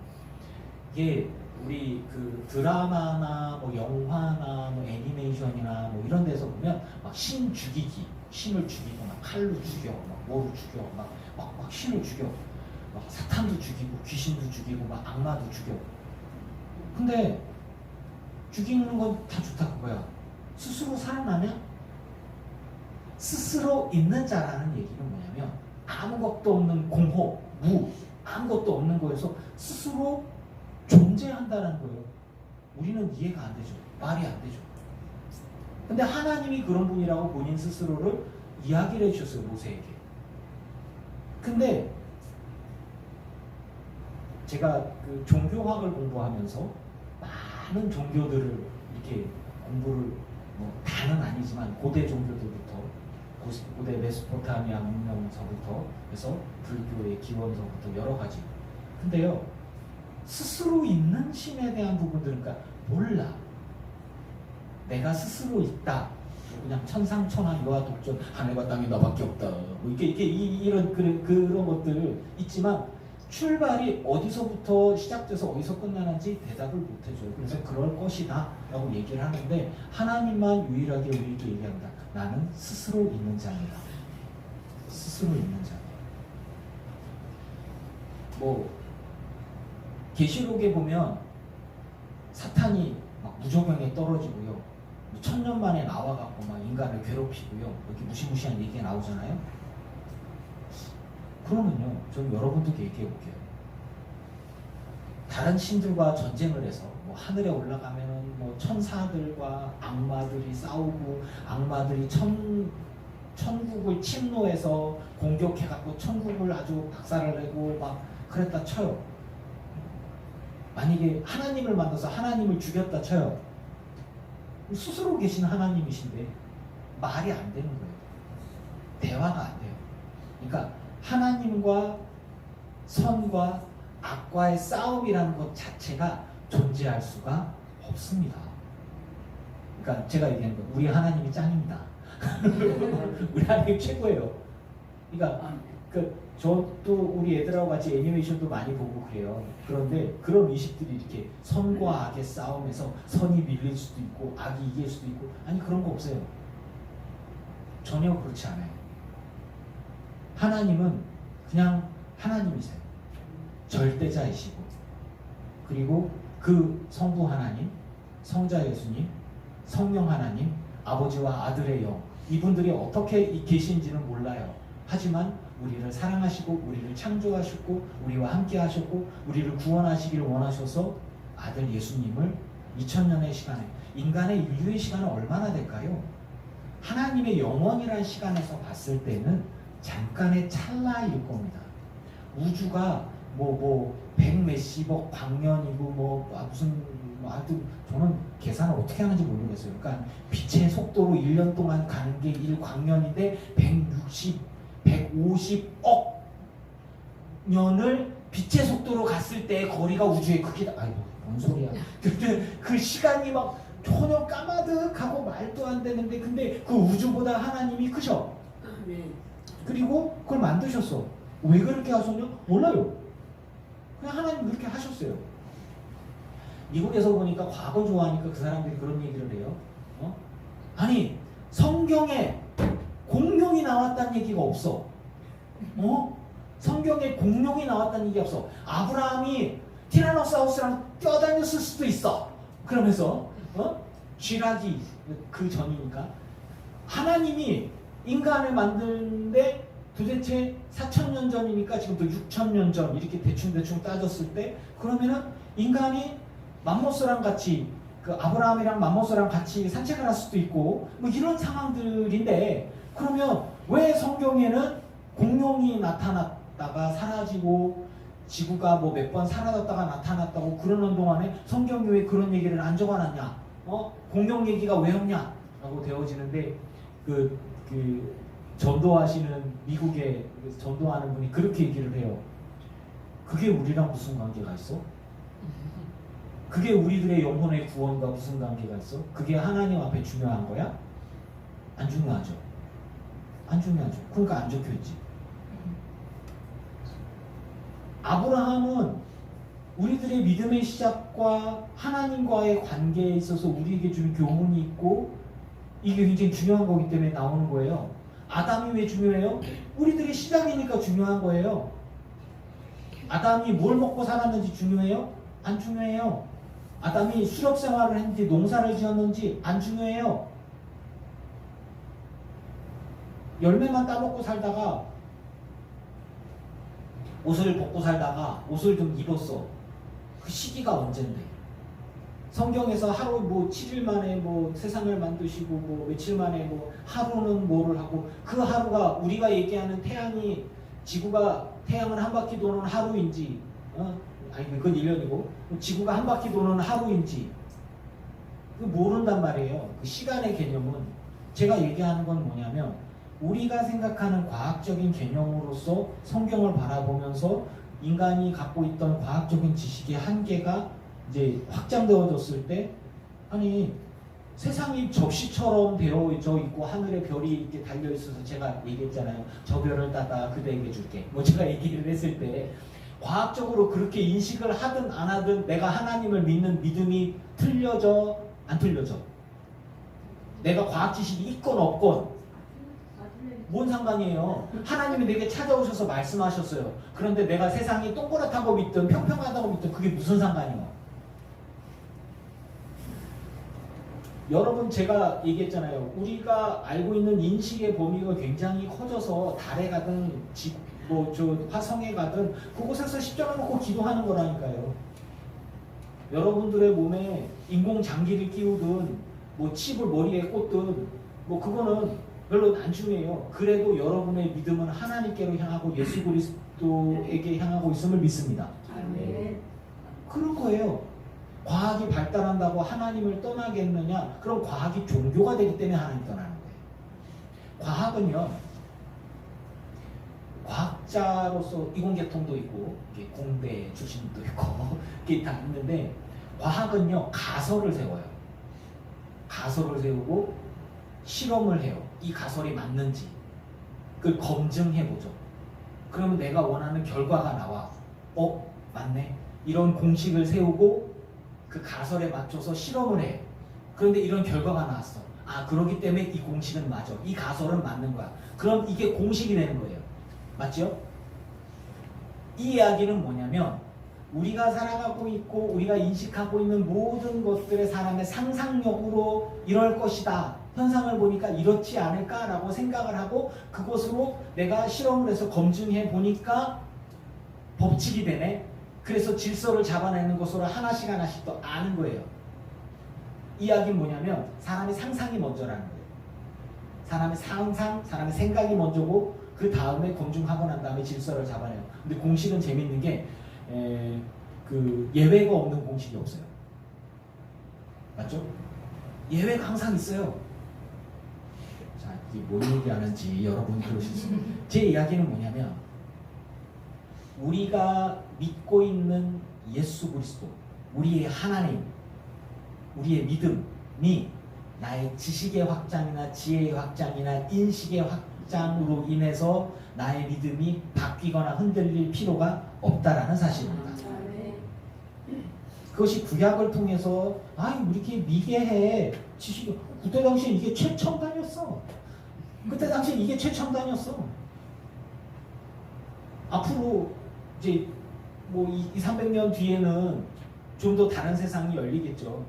S1: 이게 우리 그 드라마나 뭐 영화나 뭐 애니메이션이나 뭐 이런 데서 보면 막 신 죽이기, 신을 죽이고 막 칼로 죽여, 막 뭐로 죽여, 막 신을 죽여, 막 사탄도 죽이고 귀신도 죽이고 막 악마도 죽여. 근데 죽이는 건 다 좋다 그거야. 스스로 살아나냐? 스스로 있는 자라는 얘기는 뭐냐면 아무것도 없는 공허, 무, 아무것도 없는 거에서 스스로 존재한다는 거예요. 우리는 이해가 안 되죠. 말이 안 되죠. 근데 하나님이 그런 분이라고 본인 스스로를 이야기를 해주셨어요, 모세에게. 근데 제가 그 종교학을 공부하면서 많은 종교들을 이렇게 공부를 뭐 다는 아니지만 고대 종교들부터 고대 메소포타미아 문명서부터 해서 불교의 기원서부터 여러 가지. 근데요, 스스로 있는 신에 대한 부분들은 그러니까 몰라. 내가 스스로 있다. 그냥 천상천하 유아 독존 하늘과 땅이 너밖에 없다. 뭐 이런 그런 것들 있지만 출발이 어디서부터 시작돼서 어디서 끝나는지 대답을 못 해줘요. 그래서 그럴 것이다 라고 얘기를 하는데 하나님만 유일하게 우리에게 얘기합니다. 나는 스스로 있는 자입니다. 스스로 있는 자. 뭐 계시록에 보면 사탄이 막 무저병에 떨어지고요. 1000년 만에 나와갖고 막 인간을 괴롭히고요. 이렇게 무시무시한 얘기가 나오잖아요. 그러면요, 저는 여러분들께 얘기해 볼게요. 다른 신들과 전쟁을 해서 뭐 하늘에 올라가면은 뭐 천사들과 악마들이 싸우고 악마들이 천국을 침노해서 공격해갖고 천국을 아주 박살을 내고 막 그랬다 쳐요. 만약에 하나님을 만나서 하나님을 죽였다 쳐요. 스스로 계신 하나님이신데 말이 안 되는 거예요. 대화가 안 돼요. 그러니까 하나님과 선과 악과의 싸움이라는 것 자체가 존재할 수가 없습니다. 그러니까 제가 얘기하는 거 우리 하나님이 짱입니다. 우리 하나님 최고예요. 그러니까 저도 우리 애들하고 같이 애니메이션도 많이 보고 그래요. 그런데 그런 의식들이 이렇게 선과 악의 싸움에서 선이 밀릴 수도 있고 악이 이길 수도 있고 아니 그런 거 없어요. 전혀 그렇지 않아요. 하나님은 그냥 하나님이세요. 절대자이시고 그리고 그 성부 하나님, 성자 예수님, 성령 하나님, 아버지와 아들의 영 이분들이 어떻게 계신지는 몰라요. 하지만 우리를 사랑하시고 우리를 창조하셨고 우리와 함께 하셨고 우리를 구원하시기를 원하셔서 아들 예수님을 2000년의 시간에 인간의 인류의 시간은 얼마나 될까요? 하나님의 영원이라는 시간에서 봤을 때는 잠깐의 찰나일 겁니다. 우주가 백 몇십억 광년이고 하여튼 저는 계산을 어떻게 하는지 모르겠어요. 그러니까 빛의 속도로 1년 동안 가는 게 1광년인데 150억 년을 빛의 속도로 갔을 때 거리가 우주의 크기다. 아이고 뭔 소리야. 그 시간이 막 전혀 까마득하고 말도 안 되는데 근데 그 우주보다 하나님이 크셔. 그리고 그걸 만드셨어. 왜 그렇게 하셨냐? 몰라요. 그냥 하나님 그렇게 하셨어요. 미국에서 보니까 과거 좋아하니까 그 사람들이 그런 얘기를 해요. 아니 성경에 공룡이 나왔다는 얘기가 없어. 성경에 공룡이 나왔다는 얘기가 없어. 아브라함이 티라노사우루스랑 뛰어다녔을 수도 있어. 그러면서 쥐라기 그 전이니까 하나님이 인간을 만드는데 도대체 4000년 전이니까 지금 또 6000년 전 이렇게 대충 따졌을 때 그러면은 인간이 맘모스랑 같이 그 아브라함이랑 맘모스랑 같이 산책을 할 수도 있고 뭐 이런 상황들인데 그러면 왜 성경에는 공룡이 나타났다가 사라지고 지구가 뭐 몇 번 사라졌다가 나타났다고 그러는 동안에 성경이 왜 그런 얘기를 안 적어놨냐? 공룡 얘기가 왜 없냐? 라고 되어지는데 그 전도하시는 미국에 전도하는 분이 그렇게 얘기를 해요. 그게 우리랑 무슨 관계가 있어? 그게 우리들의 영혼의 구원과 무슨 관계가 있어? 그게 하나님 앞에 중요한 거야? 안 중요하죠. 안 중요하죠. 그러니까 안 적혀있지. 아브라함은 우리들의 믿음의 시작과 하나님과의 관계에 있어서 우리에게 주는 교훈이 있고 이게 굉장히 중요한 거기 때문에 나오는 거예요. 아담이 왜 중요해요? 우리들의 시작이니까 중요한 거예요. 아담이 뭘 먹고 살았는지 중요해요? 안 중요해요. 아담이 수렵 생활을 했는지 농사를 지었는지 안 중요해요. 열매만 따먹고 살다가 옷을 벗고 살다가 옷을 좀 입었어. 그 시기가 언젠데? 성경에서 하루 뭐 7일 만에 뭐 세상을 만드시고 뭐 며칠 만에 뭐 하루는 뭐를 하고 그 하루가 우리가 얘기하는 태양이 지구가 태양을 한 바퀴 도는 하루인지 아니 그건 1년이고 지구가 한 바퀴 도는 하루인지 그 모른단 말이에요. 그 시간의 개념은 제가 얘기하는 건 뭐냐면 우리가 생각하는 과학적인 개념으로서 성경을 바라보면서 인간이 갖고 있던 과학적인 지식의 한계가 이제 확장되어졌을 때 아니 세상이 접시처럼 되어져 있고 하늘에 별이 이렇게 달려 있어서 제가 얘기했잖아요. 저 별을 따다 그대에게 줄게. 뭐 제가 얘기를 했을 때 과학적으로 그렇게 인식을 하든 안 하든 내가 하나님을 믿는 믿음이 틀려져 안 틀려져. 내가 과학 지식이 있건 없건 뭔 상관이에요. 하나님이 내게 찾아오셔서 말씀하셨어요. 그런데 내가 세상이 동그랗다고 믿든 평평하다고 믿든 그게 무슨 상관이에요. 여러분 제가 얘기했잖아요. 우리가 알고 있는 인식의 범위가 굉장히 커져서 달에 가든 저 화성에 가든 그곳에서 십자가 놓고 기도하는 거라니까요. 여러분들의 몸에 인공장기를 끼우든 뭐 칩을 머리에 꽂든 뭐 그거는 별로 안 중요해요. 그래도 여러분의 믿음은 하나님께로 향하고 예수 그리스도에게 향하고 있음을 믿습니다.
S3: 아멘.
S1: 그런 거예요. 과학이 발달한다고 하나님을 떠나겠느냐? 그럼 과학이 종교가 되기 때문에 하나님 떠나는 거예요. 과학은요. 과학자로서 이공계통도 있고 공대 출신도 있고 이게 다 있는데 과학은요. 가설을 세워요. 가설을 세우고 실험을 해요. 이 가설이 맞는지 그걸 검증해보죠. 그러면 내가 원하는 결과가 나와. 맞네. 이런 공식을 세우고 그 가설에 맞춰서 실험을 해. 그런데 이런 결과가 나왔어. 그러기 때문에 이 공식은 맞아. 이 가설은 맞는 거야. 그럼 이게 공식이 되는 거예요. 맞죠? 이 이야기는 뭐냐면 우리가 살아가고 있고 우리가 인식하고 있는 모든 것들의 사람의 상상력으로 이럴 것이다. 현상을 보니까 이렇지 않을까라고 생각을 하고 그것으로 내가 실험을 해서 검증해 보니까 법칙이 되네. 그래서 질서를 잡아내는 것으로 하나씩 하나씩 더 아는 거예요. 이 이야기는 뭐냐면 사람의 상상이 먼저라는 거예요. 사람의 상상, 사람의 생각이 먼저고 그 다음에 검증하고 난 다음에 질서를 잡아내요. 근데 공식은 재밌는 게 그 예외가 없는 공식이 없어요. 맞죠? 예외가 항상 있어요. 자, 이게 뭔 얘기하는지 여러분 들으실 수 있어요. 제 이야기는 뭐냐면 우리가 믿고 있는 예수 그리스도, 우리의 하나님, 우리의 믿음이 나의 지식의 확장이나 지혜의 확장이나 인식의 확장으로 인해서 나의 믿음이 바뀌거나 흔들릴 필요가 없다라는 사실입니다. 그것이 구약을 통해서 우리 이렇게 미개해 지식이 그때 당시에 이게 최첨단이었어. 그때 당시에 이게 최첨단이었어. 앞으로 이제 뭐 200~300년 뒤에는 좀 더 다른 세상이 열리겠죠.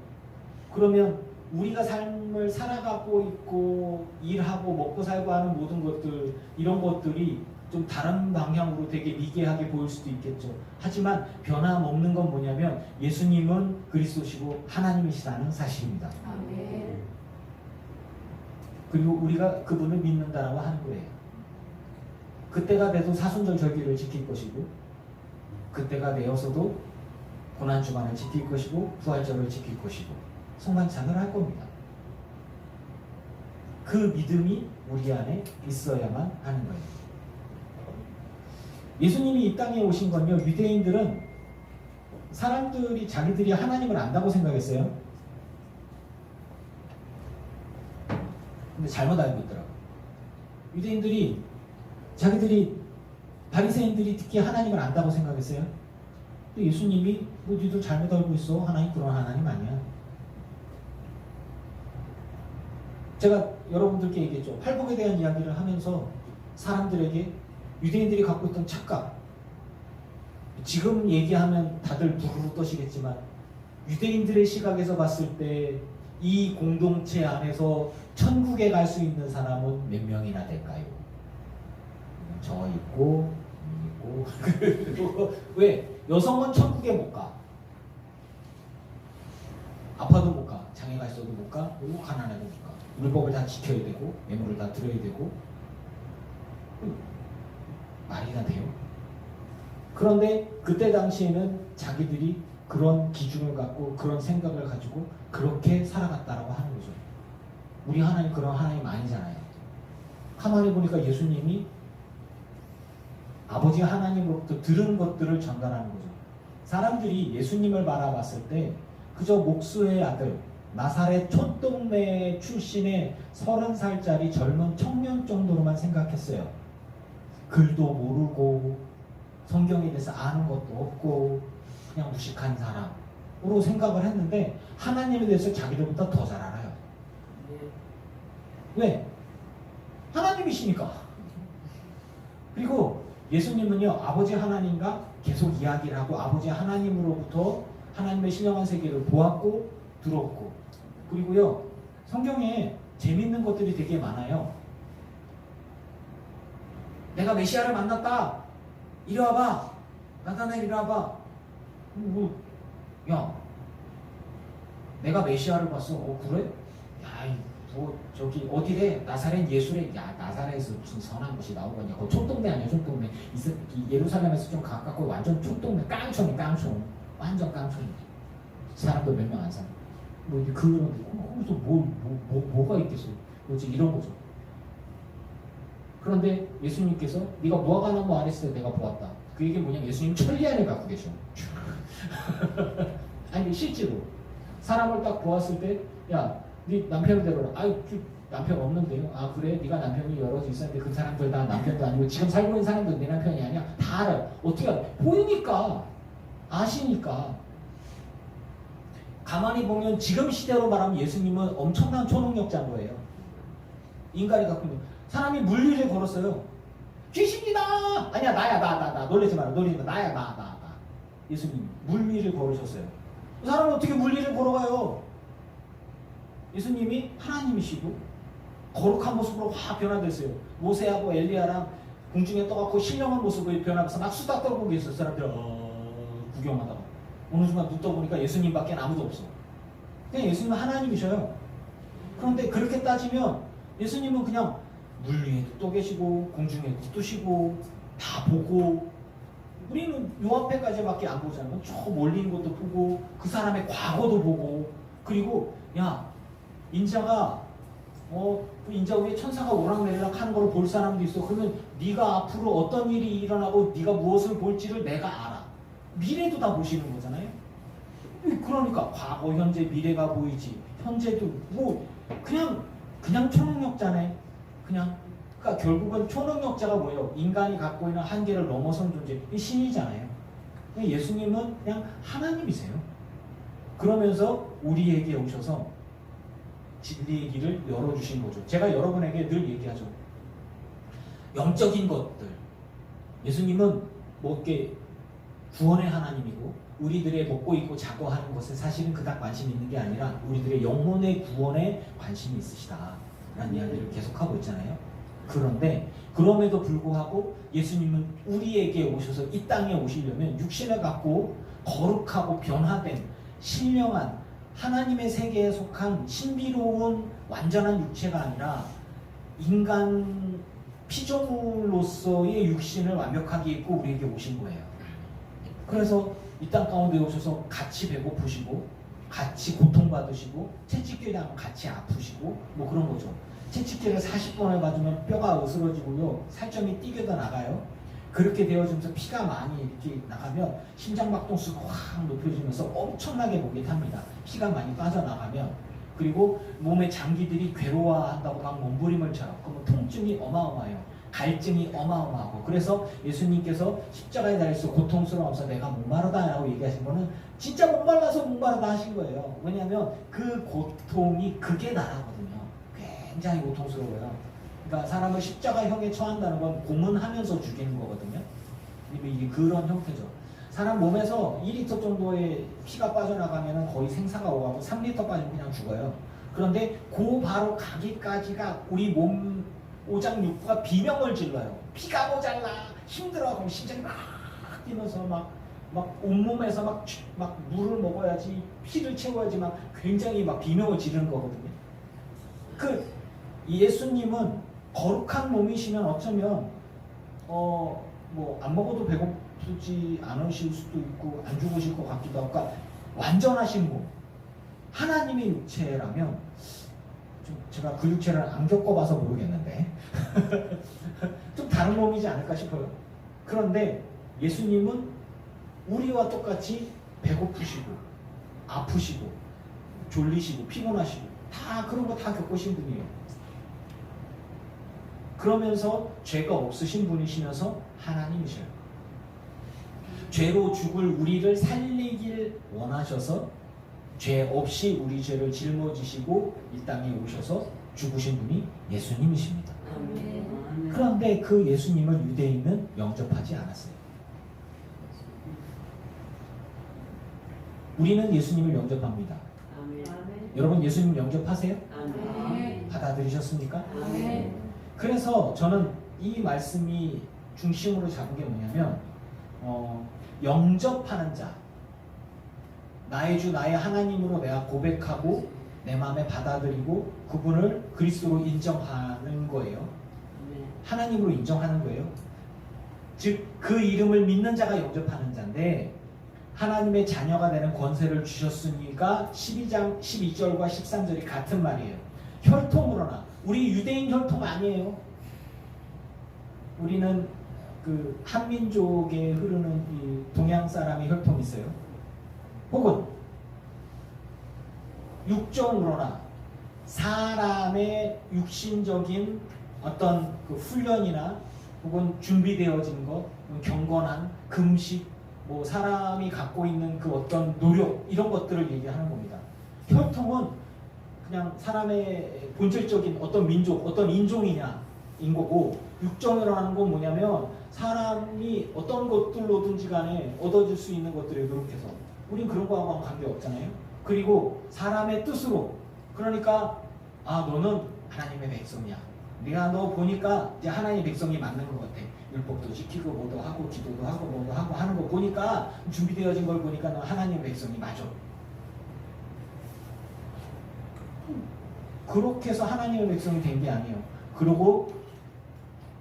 S1: 그러면 우리가 삶을 살아가고 있고 일하고 먹고 살고 하는 모든 것들 이런 것들이 좀 다른 방향으로 되게 미개하게 보일 수도 있겠죠. 하지만 변함없는 건 뭐냐면 예수님은 그리스도시고 하나님이시라는 사실입니다.
S3: 아멘.
S1: 그리고 우리가 그분을 믿는다라고 하는 거예요. 그때가 돼도 사순절 절기를 지킬 것이고 그때가 되어서도 고난주간을 지킬 것이고 부활절을 지킬 것이고 성만찬을 할 겁니다. 그 믿음이 우리 안에 있어야만 하는 거예요. 예수님이 이 땅에 오신 건요, 유대인들은 사람들이 자기들이 하나님을 안다고 생각했어요. 근데 잘못 알고 있더라고요. 유대인들이 자기들이 바리새인들이 특히 하나님을 안다고 생각했어요. 근데 예수님이 뭐 니들 잘못 알고 있어. 하나님 그런 하나님 아니야. 제가 여러분들께 얘기했죠. 팔복에 대한 이야기를 하면서 사람들에게 유대인들이 갖고 있던 착각, 지금 얘기하면 다들 부르르 떠시겠지만 유대인들의 시각에서 봤을 때 이 공동체 안에서 천국에 갈 수 있는 사람은 몇 명이나 될까요? 저 있고 있고 왜? 여성은 천국에 못 가. 아파도 못 가. 장애가 있어도 못 가. 그리고 가난해도 못 가. 율법을 다 지켜야 되고 예물을 다 드려야 되고. 말이나 돼요? 그런데 그때 당시에는 자기들이 그런 기준을 갖고 그런 생각을 가지고 그렇게 살아갔다라고 하는 거죠. 우리 하나님 그런 하나님 아니잖아요. 가만히 보니까 예수님이 아버지 하나님으로부터 들은 것들을 전달하는 거죠. 사람들이 예수님을 바라봤을 때 그저 목수의 아들, 나사렛 촌동네 출신의 30살짜리 젊은 청년 정도로만 생각했어요. 글도 모르고 성경에 대해서 아는 것도 없고 그냥 무식한 사람으로 생각을 했는데 하나님에 대해서 자기들보다 더 잘 알아요. 왜? 하나님이시니까. 그리고 예수님은요, 아버지 하나님과 계속 이야기를 하고 아버지 하나님으로부터 하나님의 신령한 세계를 보았고 들었고, 그리고요 성경에 재밌는 것들이 되게 많아요. 내가 메시아를 만났다. 이리 와봐. 나타나 이리 와봐. 야, 내가 메시아를 봤어. 그래? 야, 저기 어디래? 나사렛 예수래? 야, 나사렛에서 무슨 선한 것이 나오고 있냐? 그 촌동네 아니야, 촌동네. 예루살렘에서 좀 가깝고 완전 촌동네, 깡촌이 깡촌. 완전 깡촌. 사람도 몇 명 안 살아. 뭐 이제 그런데 거기서 뭐가 있겠어? 뭐지 이런 거죠. 그런데 예수님께서 네가 무화과나무 아래 있을 때 내가 보았다. 그 얘기 뭐냐면 예수님 천리안을 갖고 계셔. 아니 실제로 사람을 딱 보았을 때 야, 네 남편을 데려라. 아유, 남편 없는데요. 아 그래? 네가 남편이 여러 있었는데 그 사람들 다 남편도 아니고 지금 살고 있는 사람들 내 남편이 아니야. 다 알아요. 어떻게 알아? 보이니까, 아시니까. 가만히 보면 지금 시대로 말하면 예수님은 엄청난 초능력자인 거예요. 인간이 갖고 있는. 사람이 물 위를 걸었어요. 귀신이다! 아니야, 나야, 나. 놀라지 마라, 나야, 나. 예수님이 물 위를 걸으셨어요. 그 사람은 어떻게 물 위를 걸어가요? 예수님이 하나님이시고 거룩한 모습으로 확 변화됐어요. 모세하고 엘리야랑 공중에 떠갖고 신령한 모습으로 변하면서 막 수다 떨고 계셨어요. 사람들 구경하다가 어느 순간 눈 떠보니까 예수님밖에 아무도 없어. 그냥 예수님은 하나님이셔요. 그런데 그렇게 따지면 예수님은 그냥 물 위에도 또 계시고 공중에도 뜨시고 다 보고, 우리는 요 앞에까지밖에 안 보잖아요. 저 멀리 있는 것도 보고 그 사람의 과거도 보고, 그리고 야, 인자가 그 인자 위에 천사가 오락내리락 하는 걸 볼 사람도 있어. 그러면 네가 앞으로 어떤 일이 일어나고 네가 무엇을 볼지를 내가 알아. 미래도 다 보시는 거잖아요. 그러니까 과거, 현재, 미래가 보이지. 현재도 뭐 그냥 초능력자네. 그러니까 결국은 초능력자가 뭐예요? 인간이 갖고 있는 한계를 넘어선 존재. 이 신이잖아요. 예수님은 그냥 하나님이세요. 그러면서 우리에게 오셔서 진리의 길을 열어주신 거죠. 제가 여러분에게 늘 얘기하죠. 영적인 것들. 예수님은 뭐 이렇게 구원의 하나님이고 우리들의 먹고 입고 자고 하는 것에 사실은 그닥 관심이 있는 게 아니라 우리들의 영혼의 구원에 관심이 있으시다 라는 이야기를 계속하고 있잖아요. 그런데 그럼에도 불구하고 예수님은 우리에게 오셔서 이 땅에 오시려면 육신을 갖고 거룩하고 변화된 신령한 하나님의 세계에 속한 신비로운 완전한 육체가 아니라 인간 피조물로서의 육신을 완벽하게 입고 우리에게 오신 거예요. 그래서 이 땅 가운데 오셔서 같이 배고프시고 같이 고통받으시고 채찍질에 하면 같이 아프시고 뭐 그런 거죠. 채찍질을 40번을 맞으면 뼈가 으스러지고요. 살점이 띠겨져 나가요. 그렇게 되어지면서 피가 많이 이렇게 나가면 심장박동수가 확 높여지면서 엄청나게 목이 탑니다. 피가 많이 빠져나가면. 그리고 몸의 장기들이 괴로워한다고 막 몸부림을 쳐요. 그러면 통증이 어마어마해요. 갈증이 어마어마하고. 그래서 예수님께서 십자가에 달려서 고통스러워서 내가 목마르다 라고 얘기하신 거는 진짜 목말라서 목마르다 하신 거예요. 왜냐하면 그 고통이 그게 나라거든요. 굉장히 고통스러워요. 그러니까 사람을 십자가형에 처한다는 건 고문하면서 죽이는 거거든요. 이게 그런 형태죠. 사람 몸에서 2리터 정도의 피가 빠져나가면 거의 생사가 오가고 3리터 빠지면 그냥 죽어요. 그런데 그 바로 가기까지가 우리 몸 오장육부가 비명을 질러요. 피가 모자라 힘들어. 그럼 심장이 막 뛰면서 막 온몸에서 막 물을 먹어야지, 피를 채워야지 막 굉장히 막 비명을 지르는 거거든요. 그 예수님은 거룩한 몸이시면 어쩌면 뭐 안 먹어도 배고프지 않으실 수도 있고 안 죽으실 것 같기도 하고, 그러니까 완전하신 몸, 하나님의 육체라면 좀 제가 그 육체를 안 겪어봐서 모르겠는데 좀 다른 몸이지 않을까 싶어요. 그런데 예수님은 우리와 똑같이 배고프시고 아프시고 졸리시고 피곤하시고 다 그런 거 다 겪으신 분이에요. 그러면서 죄가 없으신 분이시면서 하나님이셔요. 죄로 죽을 우리를 살리길 원하셔서 죄 없이 우리 죄를 짊어지시고 이 땅에 오셔서 죽으신 분이 예수님이십니다. 그런데 그 예수님을 유대인은 영접하지 않았어요. 우리는 예수님을 영접합니다. 여러분 예수님 영접하세요? 받아들이셨습니까? 그래서 저는 이 말씀이 중심으로 잡은 게 뭐냐면 영접하는 자, 나의 주 나의 하나님으로 내가 고백하고 내 마음에 받아들이고 그분을 그리스도로 인정하는 거예요. 하나님으로 인정하는 거예요. 즉 그 이름을 믿는 자가 영접하는 자인데, 하나님의 자녀가 되는 권세를 주셨으니까 12장 12절과 13절이 같은 말이에요. 혈통으로나, 우리 유대인 혈통 아니에요. 우리는 그 한민족에 흐르는 이 동양 사람의 혈통이 있어요. 혹은 육정으로나 사람의 육신적인 어떤 그 훈련이나 혹은 준비되어진 것, 경건한 금식, 뭐 사람이 갖고 있는 그 어떤 노력, 이런 것들을 얘기하는 겁니다. 혈통은 그냥 사람의 본질적인 어떤 민족, 어떤 인종이냐인 거고, 육정이라는 건 뭐냐면 사람이 어떤 것들로든지 간에 얻어질 수 있는 것들에 노력해서, 우린 그런 거하고는 관계없잖아요. 그리고 사람의 뜻으로, 그러니까 너는 하나님의 백성이야. 내가 너 보니까 이제 하나님의 백성이 맞는 것 같아. 율법도 지키고 뭐도 하고 기도도 하고 뭐도 하고 하는 거 보니까, 준비되어진 걸 보니까 너 하나님의 백성이 맞아. 그렇게 해서 하나님의 백성이 된 게 아니에요. 그리고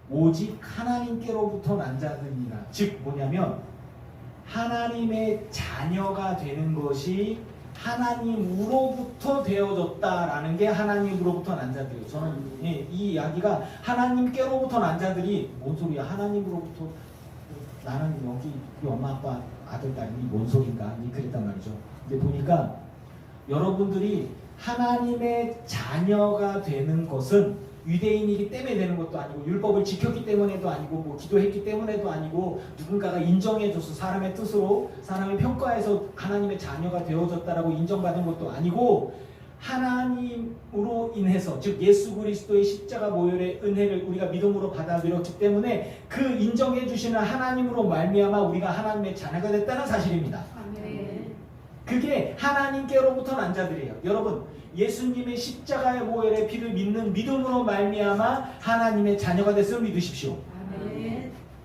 S1: 오직 하나님께로부터 난 자들이라. 즉 뭐냐면 하나님의 자녀가 되는 것이 하나님으로부터 되어졌다라는 게 하나님으로부터 난 자들이에요. 저는 이 이야기가 하나님께로부터 난 자들이 뭔 소리야? 하나님으로부터 나는 여기 우리 엄마 아빠 아들 딸이 뭔 소린가? 그랬단 말이죠. 근데 보니까 여러분들이 하나님의 자녀가 되는 것은 유대인이기 때문에 되는 것도 아니고, 율법을 지켰기 때문에도 아니고, 뭐 기도했기 때문에도 아니고, 누군가가 인정해줘서 사람의 뜻으로 사람의 평가에서 하나님의 자녀가 되어졌다라고 인정받은 것도 아니고, 하나님으로 인해서, 즉 예수 그리스도의 십자가 보혈의 은혜를 우리가 믿음으로 받아들였기 때문에 그 인정해 주시는 하나님으로 말미암아 우리가 하나님의 자녀가 됐다는 사실입니다. 그게 하나님께로부터 난 자들이에요. 여러분, 예수님의 십자가의 보혈의 피를 믿는 믿음으로 말미암아 하나님의 자녀가 됐음을 믿으십시오.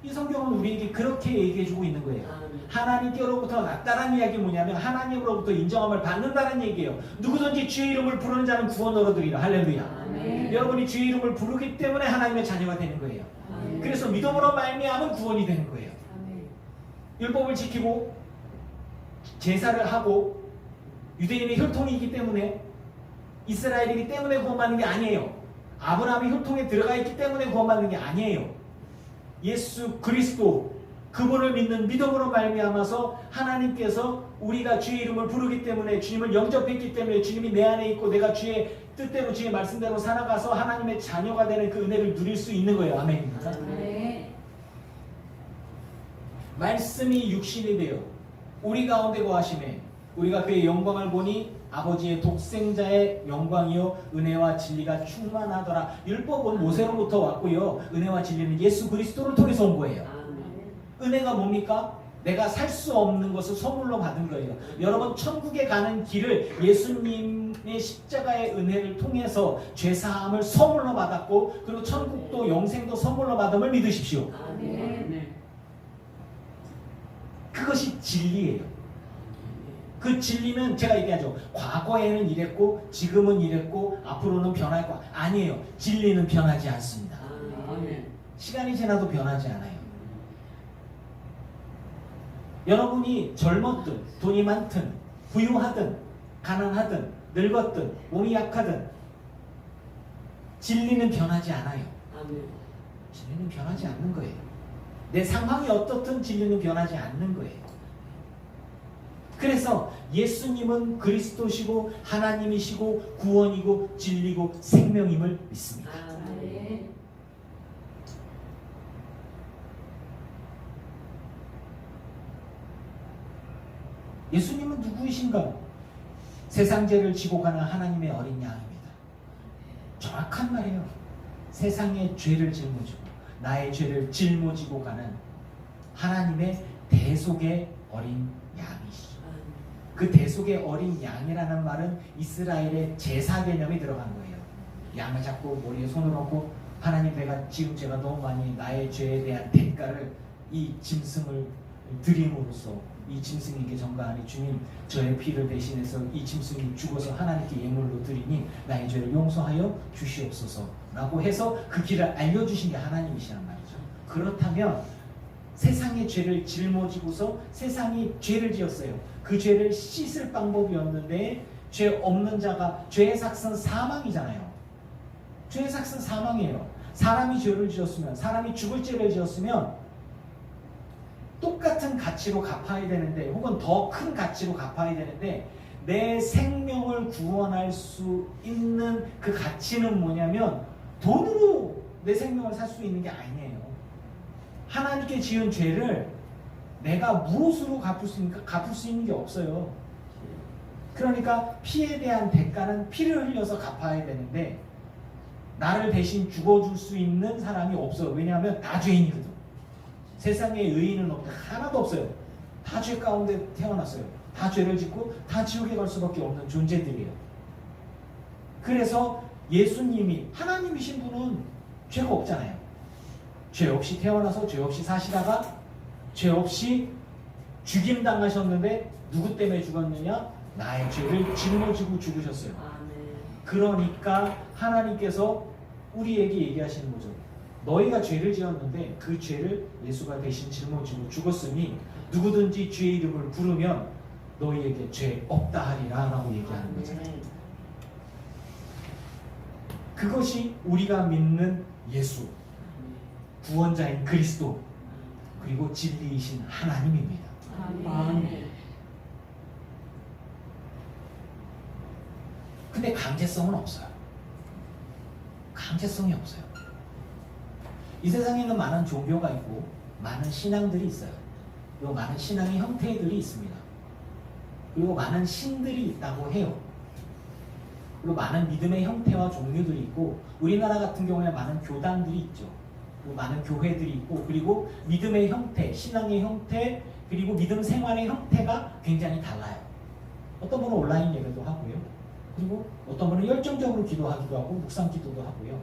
S1: 이 성경은 우리에게 그렇게 얘기해주고 있는 거예요. 하나님께로부터 났다는 이야기 뭐냐면 하나님으로부터 인정함을 받는다는 얘기예요. 누구든지 주의 이름을 부르는 자는 구원 얻으리라. 할렐루야. 여러분이 주의 이름을 부르기 때문에 하나님의 자녀가 되는 거예요. 그래서 믿음으로 말미암은 구원이 되는 거예요. 율법을 지키고 제사를 하고 유대인의 혈통이기 때문에, 이스라엘이기 때문에 구원받는 게 아니에요. 아브라함의 혈통에 들어가 있기 때문에 구원받는 게 아니에요. 예수 그리스도 그분을 믿는 믿음으로 말미암아서 하나님께서 우리가 주의 이름을 부르기 때문에 주님을 영접했기 때문에 주님이 내 안에 있고 내가 주의 뜻대로 주의 말씀대로 살아가서 하나님의 자녀가 되는 그 은혜를 누릴 수 있는 거예요. 아멘입니까?
S3: 네.
S1: 말씀이 육신이 되어 우리 가운데 거하심에 우리가 그의 영광을 보니 아버지의 독생자의 영광이요 은혜와 진리가 충만하더라. 율법은 모세로부터 왔고요. 은혜와 진리는 예수 그리스도를 통해서 온 거예요. 은혜가 뭡니까? 내가 살 수 없는 것을 선물로 받은 거예요. 여러분 천국에 가는 길을 예수님의 십자가의 은혜를 통해서 죄사함을 선물로 받았고 그리고 천국도 영생도 선물로 받음을 믿으십시오.
S3: 네.
S1: 그것이 진리예요. 그 진리는 제가 얘기하죠. 과거에는 이랬고 지금은 이랬고 앞으로는 변할 거 아니에요. 진리는 변하지 않습니다. 시간이 지나도 변하지 않아요. 여러분이 젊었든 돈이 많든 부유하든 가난하든 늙었든 몸이 약하든 진리는 변하지 않아요. 진리는 변하지 않는 거예요. 내 상황이 어떻든 진리는 변하지 않는 거예요. 그래서 예수님은 그리스도시고 하나님이시고 구원이고 진리고 생명임을 믿습니다. 예수님은 누구이신가? 세상 죄를 지고 가는 하나님의 어린 양입니다. 정확한 말이에요. 세상의 죄를 짊어지고 나의 죄를 짊어지고 가는 하나님의 대속의 어린 양이시죠. 그 대속의 어린 양이라는 말은 이스라엘의 제사 개념이 들어간 거예요. 양을 잡고 머리에 손을 얹고 하나님 지금 제가 너무 많이 나의 죄에 대한 대가를 이 짐승을 드림으로써 이 짐승에게 전가하니 주님 저의 피를 대신해서 이 짐승이 죽어서 하나님께 예물로 드리니 나의 죄를 용서하여 주시옵소서 라고 해서 그 길을 알려주신 게 하나님이시란 말이죠. 그렇다면 세상의 죄를 짊어지고서 세상이 죄를 지었어요. 그 죄를 씻을 방법이었는데 죄 없는 자가 죄의 삭은 사망이잖아요. 죄의 삭은 사망이에요. 사람이 죄를 지었으면 사람이 죽을 죄를 지었으면 똑같은 가치로 갚아야 되는데 혹은 더 큰 가치로 갚아야 되는데 내 생명을 구원할 수 있는 그 가치는 뭐냐면 돈으로 내 생명을 살 수 있는 게 아니에요. 하나님께 지은 죄를 내가 무엇으로 갚을 수 있는 게 없어요. 그러니까 피에 대한 대가는 피를 흘려서 갚아야 되는데 나를 대신 죽어줄 수 있는 사람이 없어요. 왜냐하면 다 죄인이거든. 세상에 의인은 없다. 하나도 없어요. 다 죄 가운데 태어났어요. 다 죄를 짓고 다 지옥에 갈 수밖에 없는 존재들이에요. 그래서 예수님이 하나님이신 분은 죄가 없잖아요. 죄 없이 태어나서 죄 없이 사시다가 죄 없이 죽임당하셨는데 누구 때문에 죽었느냐? 나의 죄를 짊어지고 죽으셨어요. 그러니까 하나님께서 우리에게 얘기하시는 거죠. 너희가 죄를 지었는데 그 죄를 예수가 대신 짊어지고 죽었으니 누구든지 주의 이름을 부르면 너희에게 죄 없다 하리라 라고 얘기하는 거잖아요. 그것이 우리가 믿는 예수, 구원자인 그리스도, 그리고 진리이신 하나님입니다. 근데 강제성은 없어요. 강제성이 없어요. 이 세상에는 많은 종교가 있고 많은 신앙들이 있어요. 그리고 많은 신앙의 형태들이 있습니다. 그리고 많은 신들이 있다고 해요. 그리고 많은 믿음의 형태와 종류들이 있고 우리나라 같은 경우에 많은 교단들이 있죠. 그리고 많은 교회들이 있고 그리고 믿음의 형태, 신앙의 형태, 그리고 믿음 생활의 형태가 굉장히 달라요. 어떤 분은 온라인 예배도 하고요. 그리고 어떤 분은 열정적으로 기도하기도 하고 묵상 기도도 하고요.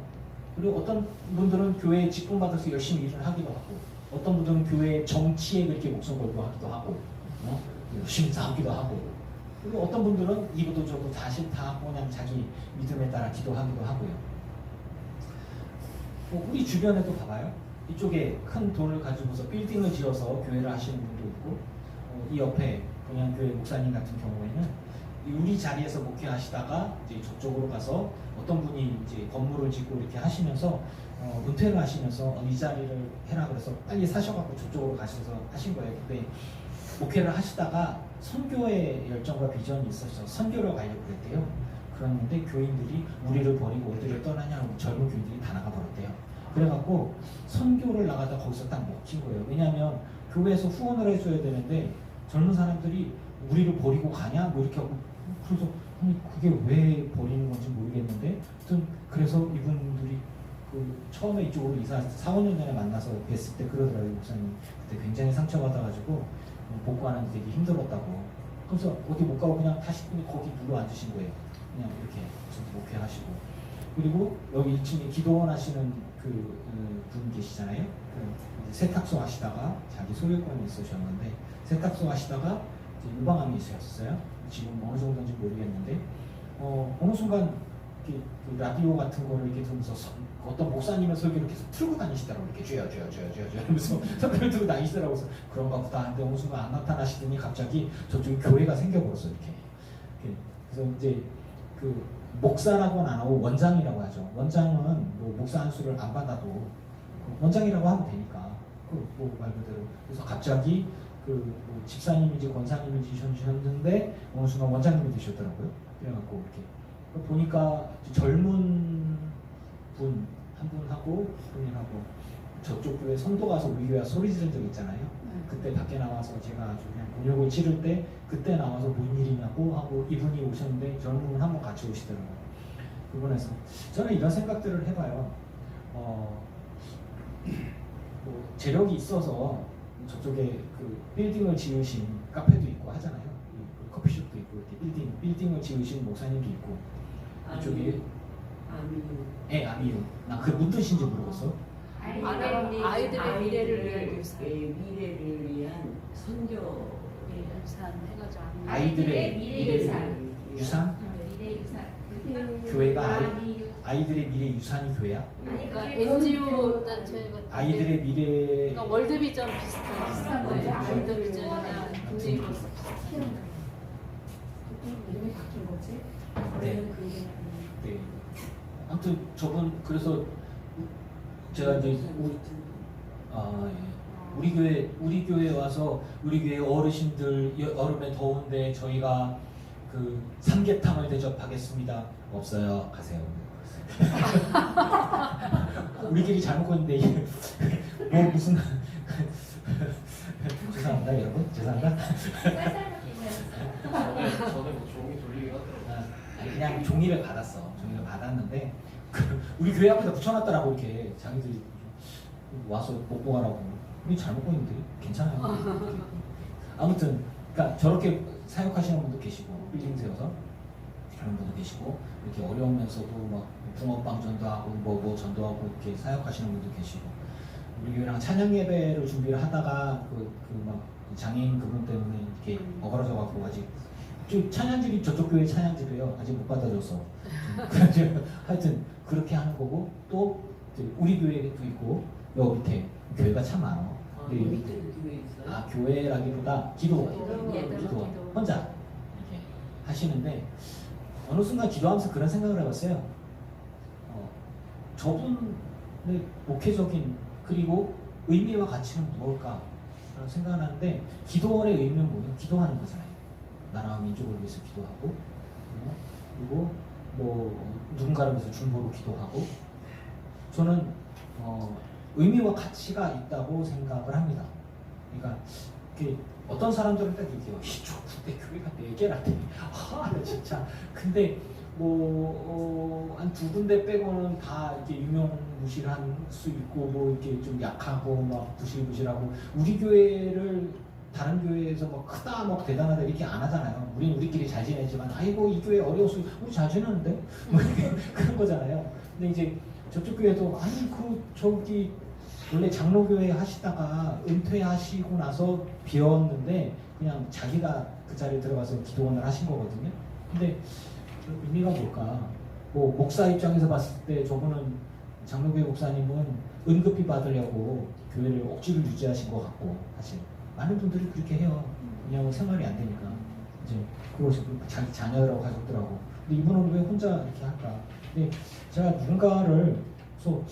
S1: 그리고 어떤 분들은 교회에 직분받아서 열심히 일을 하기도 하고 어떤 분들은 교회 정치에 그렇게 목숨 걸고 하기도 하고 열심히 싸우기도 하고 그리고 어떤 분들은 이것도 저것도 다 싫다 하고 그냥 자기 믿음에 따라 기도하기도 하고요. 우리 주변에도 봐봐요. 이쪽에 큰 돈을 가지고서 빌딩을 지어서 교회를 하시는 분도 있고 이 옆에 그냥 교회 목사님 같은 경우에는 우리 자리에서 목회하시다가 이제 저쪽으로 가서 어떤 분이 이제 건물을 짓고 이렇게 하시면서 은퇴를 하시면서 이 자리를 해라 그래서 빨리 사셔갖고 저쪽으로 가셔서 하신 거예요. 근데 목회를 하시다가 선교의 열정과 비전이 있어서 선교를 가려고 그랬대요. 그랬는데 교인들이 우리를 버리고 어디를 떠나냐고 젊은 교인들이 다 나가버렸대요. 그래갖고 선교를 나가다 거기서 딱 먹힌 거예요. 왜냐하면 교회에서 후원을 해줘야 되는데 젊은 사람들이 우리를 버리고 가냐? 뭐 이렇게 하고 그래서 아니 그게 왜 버리는 건지 모르겠는데 하여튼 그래서 이분들이 그 처음에 이쪽으로 이사 4, 5년 전에 만나서 뵀을 때 그러더라고요. 목사님 그때 굉장히 상처받아가지고 복구하는데 되게 힘들었다고. 그래서 어디 못 가고 그냥 다시 거기 눌러 앉으신 거예요. 그냥 이렇게 목회하시고. 그리고 여기 2층에 기도원 하시는 분 계시잖아요. 세탁소 하시다가 자기 소유권이 있으셨는데 세탁소 하시다가 유방암이 있으셨어요. 지금 어느 정도인지 모르겠는데 어느 순간 그 라디오 같은 거를 이렇게 들으면서 어떤 목사님의 설교를 계속 틀고 다니시더라고요. 이렇게 쥐어 하면서 설교를 들고 다니시더라고요. 그래서 그런가 보다 하는데 어느 순간 안 나타나시더니 갑자기 저쪽에 교회가 생겨버렸어요. 이렇게. 그래서 이제 그 목사라고는 안 하고 원장이라고 하죠. 원장은 뭐 목사 한 수를 안 받아도 원장이라고 하면 되니까 뭐 말 그대로. 그래서 갑자기 뭐 집사님인지 권사님인지 셨는데 어느 순간 원장님이 되셨더라고요. 그래갖고 이렇게 보니까 젊은 분 한 분하고 본인하고 저쪽 교회 성도 가서 우리 교회 소리 지른 적 있잖아요. 그때 밖에 나와서 제가 아주 그냥 곤욕을 치를 때 그때 나와서 뭔 일이냐고 하고 이분이 오셨는데 젊은 분 한 번 같이 오시더라고요. 그분에서 저는 이런 생각들을 해봐요. 뭐 재력이 있어서 저쪽에 그 빌딩을 지으신 카페도 있고 하잖아요. 커피숍도 있고 이렇게 빌딩을 지으신 목사님도 있고 이쪽에 아미유. 나 그게 무슨 뜻인지 모르겠어.
S3: 아이들의 미래를
S4: 미래를 위한 선교
S3: 유산 해가지고
S1: 아이들의
S2: 미래
S1: 유산?
S2: 미래 유산.
S1: 교회가 아이들의 미래 유산이 교회야?
S3: 그러니까 NGO 단체 같은
S1: 아이들의 미래.
S3: 그러니까 월드비전 비슷한 거예요. 월드비전이나 국제이로서
S4: 이름이 바뀐 거지?
S1: 네. 네. 아무튼 저분 그래서 제가 이제 우리 교회 와서 우리 교회 어르신들 여름에 더운데 저희가 그 삼계탕을 대접하겠습니다. 없어요. 가세요. 우리끼리 잘 먹고 있는데 이게 뭐 무슨 죄송합니다 여러분 죄송합니다.
S5: 저는 종이 돌리긴 하더라고요.
S1: 아니, 그냥 종이를 받았는데 우리 교회 앞에다 붙여놨더라고. 이렇게 자기들이 와서 먹고 가라고. 우리 잘 먹고 있는데 괜찮아요. 아무튼 그러니까 저렇게 사역하시는 분도 계시고 빌딩 세워서 그런 분도 계시고 이렇게 어려우면서도 막 붕어빵 전도하고 뭐 전도하고 이렇게 사역하시는 분도 계시고 우리 교회랑 찬양 예배를 준비를 하다가 막 장애인 그분 때문에 이렇게 어그러져 갖고 아직 찬양집이 저쪽 교회 찬양집이에요. 아직 못 받아줘서 하여튼 그렇게 하는 거고 또 우리 교회도 있고 여기 밑에 교회가 참 많아.
S4: 우리 밑에도 교회 있어요?
S1: 교회라기보다 기도원 혼자 이렇게 하시는데 어느 순간 기도하면서 그런 생각을 해봤어요. 저분의 목회적인 그리고 의미와 가치는 무엇일까 라는 생각을 하는데 기도원의 의미는 뭐예요? 기도하는 거잖아요. 나라와 민족을 위해서 기도하고 그리고 뭐 누군가를 위해서 중보로 기도하고 저는 의미와 가치가 있다고 생각을 합니다. 그러니까 어떤 사람들은 딱 얘기해요. 좁은데 교회가 4개라더니 나 진짜 근데 뭐 한 2군데 빼고는 다 이렇게 유명무실한 수 있고 뭐 이렇게 좀 약하고 막 부실부실하고 우리 교회를 다른 교회에서 뭐 크다 뭐 대단하다 이렇게 안 하잖아요. 우리끼리 잘 지내지만 아이고 이 교회 어려워서 우리 잘 지내는데 뭐 그런 거잖아요. 근데 이제 저쪽 교회도 아니 저기 원래 장로교회 하시다가 은퇴하시고 나서 비었는데 그냥 자기가 그 자리에 들어가서 기도원을 하신 거거든요. 근데 의미가 뭘까? 뭐 목사 입장에서 봤을 때 저분은 장로교회 목사님은 은급비 받으려고 교회를 억지로 유지하신 것 같고 사실 많은 분들이 그렇게 해요. 왜냐하면 생활이 안 되니까 이제 그것이 자기 자녀라고 가졌더라고. 근데 이분은 왜 혼자 이렇게 할까? 근데 제가 누군가를 그래서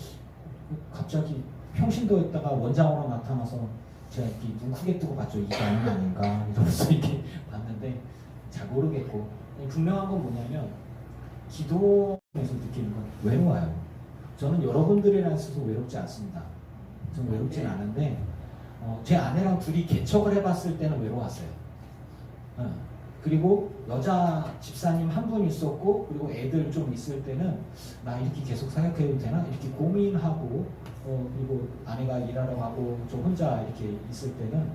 S1: 갑자기 평신도에 있다가 원장으로 나타나서 제가 이렇게 눈 크게 뜨고 봤죠. 이게 아닌가 이러면서 이렇게 봤는데 잘 모르겠고 분명한 건 뭐냐면 기도에서 느끼는 건 외로워요. 저는 여러분들이랑 있어서 외롭지 않습니다. 저는 외롭진 않은데 제 아내랑 둘이 개척을 해봤을 때는 외로웠어요. 그리고 여자 집사님 한 분 있었고 그리고 애들 좀 있을 때는 나 이렇게 계속 사역해도 되나 이렇게 고민하고 그리고 아내가 일하러 가고 저 혼자 이렇게 있을 때는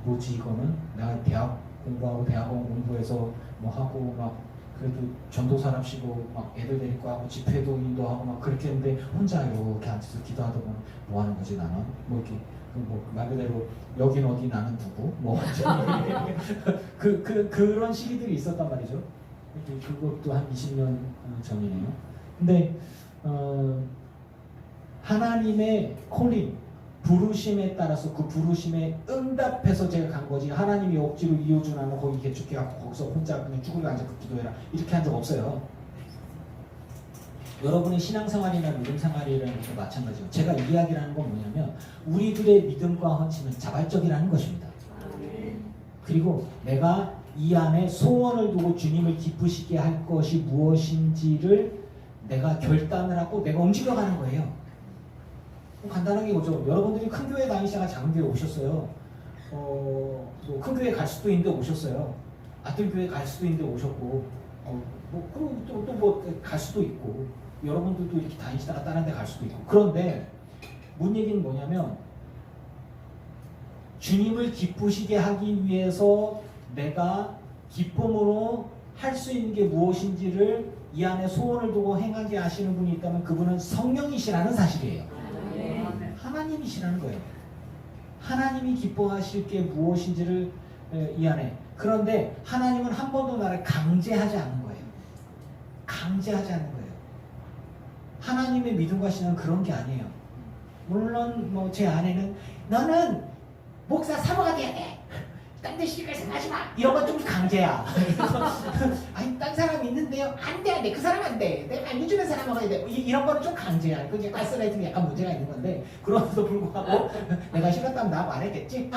S1: 뭐지 이거는 내가 대학 공부하고 대학원 공부해서 뭐 하고 막 그래도 전도사랍시고 막 애들 데리고 하고 집회도 인도하고 막 그렇게 했는데 혼자 이렇게 앉아서 기도하다 보면 뭐 하는 거지 나는 뭐 이렇게 뭐 말 그대로 여긴 어디 나는 누구 뭐 완전히 그런 시기들이 있었단 말이죠. 그것도 한 20년 전이네요. 근데 하나님의 콜링 부르심에 따라서 그 부르심에 응답해서 제가 간 거지 하나님이 억지로 이어주 나는 거기 개척해갖고 거기서 혼자 그냥 쭈그려 앉아 기도해라 이렇게 한 적 없어요. 여러분의 신앙생활이나 믿음생활이라는 것도 마찬가지예요. 제가 이야기하는 건 뭐냐면 우리들의 믿음과 헌신은 자발적이라는 것입니다. 그리고 내가 이 안에 소원을 두고 주님을 기쁘시게 할 것이 무엇인지를 내가 결단을 하고 내가 움직여가는 거예요. 간단하게 오죠. 여러분들이 큰 교회 다니시다가 작은 교회 오셨어요. 뭐 큰 교회 갈 수도 있는데 오셨어요. 아들 교회 갈 수도 있는데 오셨고, 그리고 또 뭐 갈 수도 있고, 여러분들도 이렇게 다니시다가 다른 데 갈 수도 있고. 그런데 뭔 얘기는 뭐냐면 주님을 기쁘시게 하기 위해서 내가 기쁨으로 할 수 있는 게 무엇인지를 이 안에 소원을 두고 행하게 하시는 분이 있다면 그분은 성령이시라는 사실이에요. 하나님이시라는 거예요. 하나님이 기뻐하실 게 무엇인지를 이 안에. 그런데 하나님은 한 번도 나를 강제하지 않는 거예요. 강제하지 않는 거예요. 하나님의 믿음과 신앙은 그런 게 아니에요. 물론 뭐 제 아내는 너는 목사 사모가 돼야 돼. 딴 데 시집갈 생각하지 마. 이런 건 좀 강제야. 아니 딴 사람이 있는데요. 안 돼. 그 사람 안 돼. 내가 알려주는 사람 먹어야 돼. 이런 거는 좀 강제야. 그게 가스라이팅이 약간 문제가 있는 건데 그럼에도 불구하고 내가 싫었다면 나 말했겠지.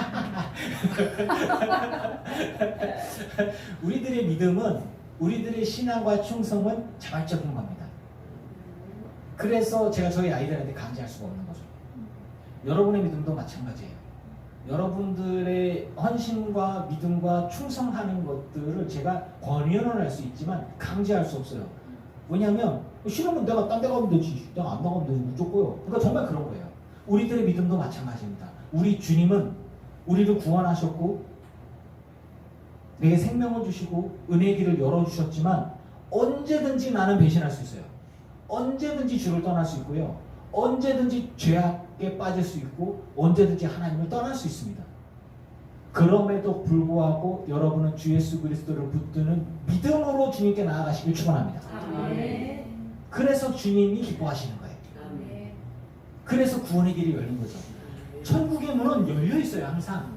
S1: 우리들의 믿음은 우리들의 신앙과 충성은 자발적인 겁니다. 그래서 제가 저희 아이들한테 강제할 수가 없는 거죠. 여러분의 믿음도 마찬가지예요. 여러분들의 헌신과 믿음과 충성하는 것들을 제가 권유는 할 수 있지만 강제할 수 없어요. 왜냐하면 싫으면 내가 딴 데 가면 되지. 내가 안 나가면 되지. 무조건요. 그러니까 정말 그런 거예요. 우리들의 믿음도 마찬가지입니다. 우리 주님은 우리를 구원하셨고 내게 생명을 주시고 은혜의 길을 열어주셨지만 언제든지 나는 배신할 수 있어요. 언제든지 주를 떠날 수 있고요. 언제든지 죄악에 빠질 수 있고 언제든지 하나님을 떠날 수 있습니다. 그럼에도 불구하고 여러분은 주 예수 그리스도를 붙드는 믿음으로 주님께 나아가시길 축원합니다. 그래서 주님이 기뻐하시는 거예요. 그래서 구원의 길이 열린 거죠. 천국의 문은 열려 있어요. 항상.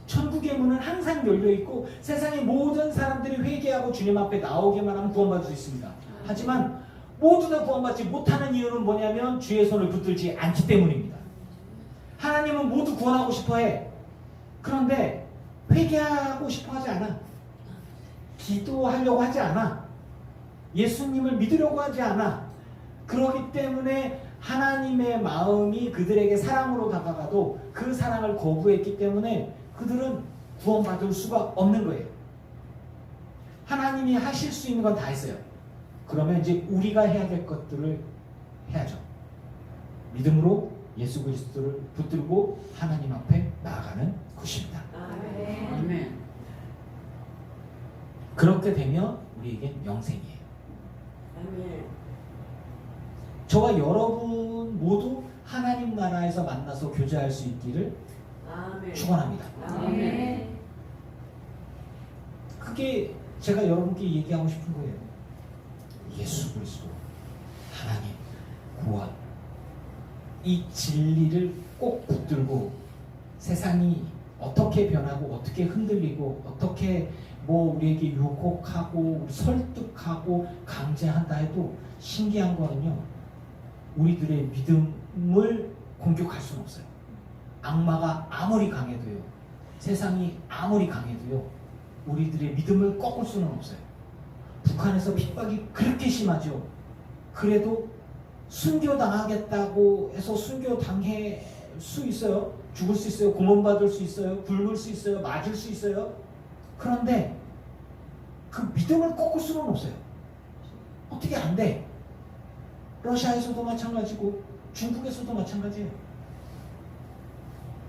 S1: 천국의 문은 항상 열려 있고 세상의 모든 사람들이 회개하고 주님 앞에 나오기만 하면 구원받을 수 있습니다. 하지만 모두 다 구원받지 못하는 이유는 뭐냐면 주의 손을 붙들지 않기 때문입니다. 하나님은 모두 구원하고 싶어해. 그런데 회개하고 싶어하지 않아. 기도하려고 하지 않아. 예수님을 믿으려고 하지 않아. 그렇기 때문에 하나님의 마음이 그들에게 사랑으로 다가가도 그 사랑을 거부했기 때문에 그들은 구원받을 수가 없는 거예요. 하나님이 하실 수 있는 건 다 했어요. 그러면 이제 우리가 해야 될 것들을 해야죠. 믿음으로 예수 그리스도를 붙들고 하나님 앞에 나아가는 것입니다.
S4: 아멘.
S1: 그렇게 되면 우리에겐 영생이에요.
S4: 아멘.
S1: 저와 여러분 모두 하나님 나라에서 만나서 교제할 수 있기를
S4: 아멘.
S1: 축원합니다.
S4: 아멘.
S1: 그게 제가 여러분께 얘기하고 싶은 거예요. 예수 그리스도, 하나님, 구원, 이 진리를 꼭 붙들고 세상이 어떻게 변하고 어떻게 흔들리고 어떻게 뭐 우리에게 유혹하고 설득하고 강제한다 해도 신기한 거는요, 우리들의 믿음을 공격할 수는 없어요. 악마가 아무리 강해도요, 세상이 아무리 강해도요, 우리들의 믿음을 꺾을 수는 없어요. 북한에서 핍박이 그렇게 심하죠. 그래도 순교당하겠다고 해서 순교당할 수 있어요. 죽을 수 있어요. 고문받을 수 있어요. 굶을 수 있어요. 맞을 수 있어요. 그런데 그 믿음을 꺾을 수는 없어요. 어떻게 안 돼? 러시아에서도 마찬가지고 중국에서도 마찬가지예요.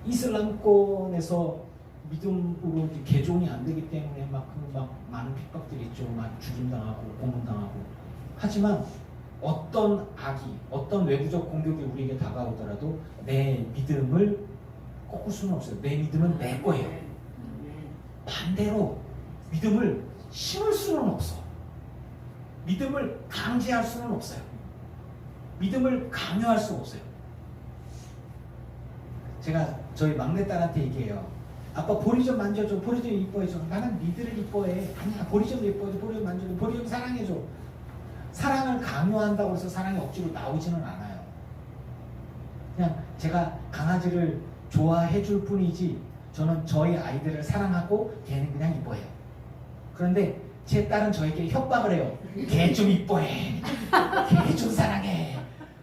S1: 이슬람권에서 믿음으로 개종이 안 되기 때문에 막 많은 핍박들이 있죠. 막 죽임당하고 고문당하고. 하지만 어떤 악이, 어떤 외부적 공격이 우리에게 다가오더라도 내 믿음을 꺾을 수는 없어요. 내 믿음은 내 거예요. 반대로 믿음을 심을 수는 없어. 믿음을 강제할 수는 없어요. 믿음을 강요할 수 없어요. 제가 저희 막내딸한테 얘기해요. 아빠 보리 좀 만져줘. 보리 좀 이뻐해줘. 나는 니들을 이뻐해. 아니야, 보리 좀 이뻐해줘. 보리 좀 만져줘. 보리 좀 사랑해줘. 사랑을 강요한다고 해서 사랑이 억지로 나오지는 않아요. 그냥 제가 강아지를 좋아해 줄 뿐이지 저는 저희 아이들을 사랑하고 걔는 그냥 이뻐해요. 그런데 제 딸은 저에게 협박을 해요. 걔 좀 이뻐해. 걔 좀 사랑해.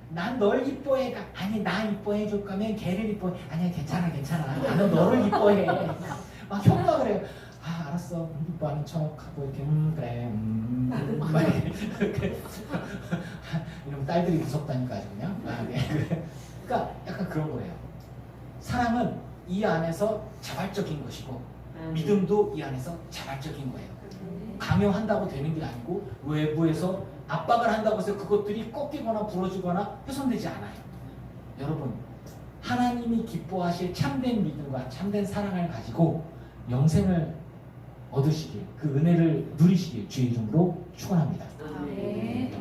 S1: 난 널 이뻐해. 아니, 나 이뻐해 줄 거면 걔를 이뻐해. 아니야, 괜찮아. 나는 너를 이뻐해. 막 협박을 해요. 아, 알았어. 이뻐하는 척하고 이렇게 그래. 막 이렇게. 이러면 딸들이 무섭다니까 아주 그냥. 그러니까 약간 그런 거예요. 사랑은 이 안에서 자발적인 것이고 믿음도 이 안에서 자발적인 거예요. 강요한다고 되는 게 아니고 외부에서 압박을 한다고 해서 그것들이 꺾이거나 부러지거나 훼손되지 않아요. 여러분, 하나님이 기뻐하실 참된 믿음과 참된 사랑을 가지고 영생을 얻으시길, 그 은혜를 누리시길 주의 이름으로 축원합니다.
S2: 네.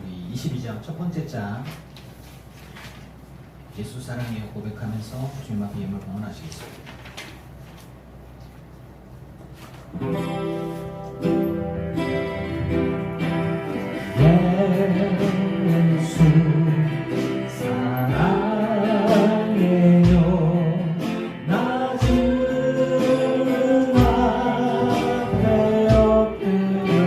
S1: 우리 22장 첫 번째 장 예수 사랑해요 고백하면서 주님 앞에 예물 봉헌하시겠습니다. 예수 사랑해요 낮은 앞에 엎드려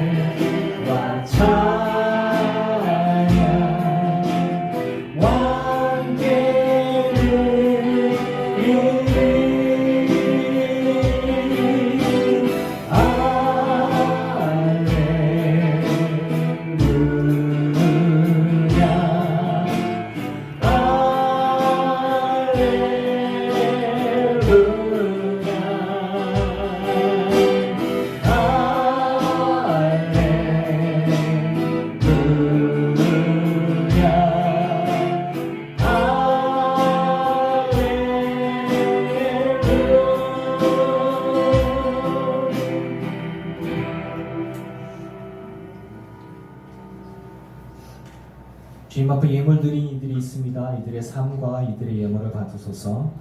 S1: 경배와 찬양 완전히 주님 앞에 예물 드린 이들이 있습니다. 이들의 삶과 이들의 예물을 받으소서.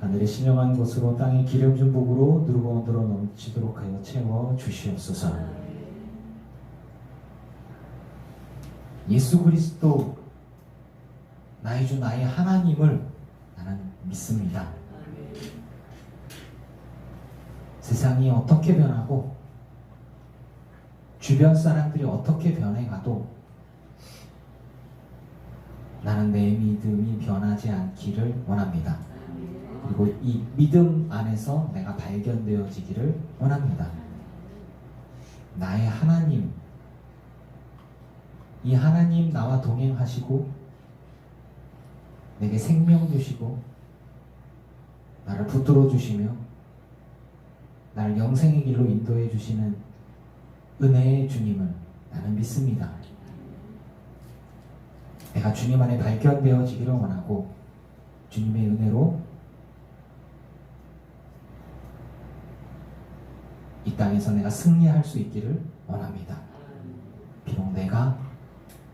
S1: 하늘의 신령한 곳으로 땅의 기름진 복으로 누르고 들어 넘치도록 하여 채워 주시옵소서. 예수 그리스도 나의 주 나의 하나님을 나는 믿습니다. 세상이 어떻게 변하고 주변 사람들이 어떻게 변해가도 나는 내 믿음이 변하지 않기를 원합니다. 그리고 이 믿음 안에서 내가 발견되어지기를 원합니다. 나의 하나님, 이 하나님 나와 동행하시고 내게 생명 주시고 나를 붙들어 주시며 나를 영생의 길로 인도해 주시는 은혜의 주님을 나는 믿습니다. 내가 주님 안에 발견되어지기를 원하고 주님의 은혜로 이 땅에서 내가 승리할 수 있기를 원합니다. 비록 내가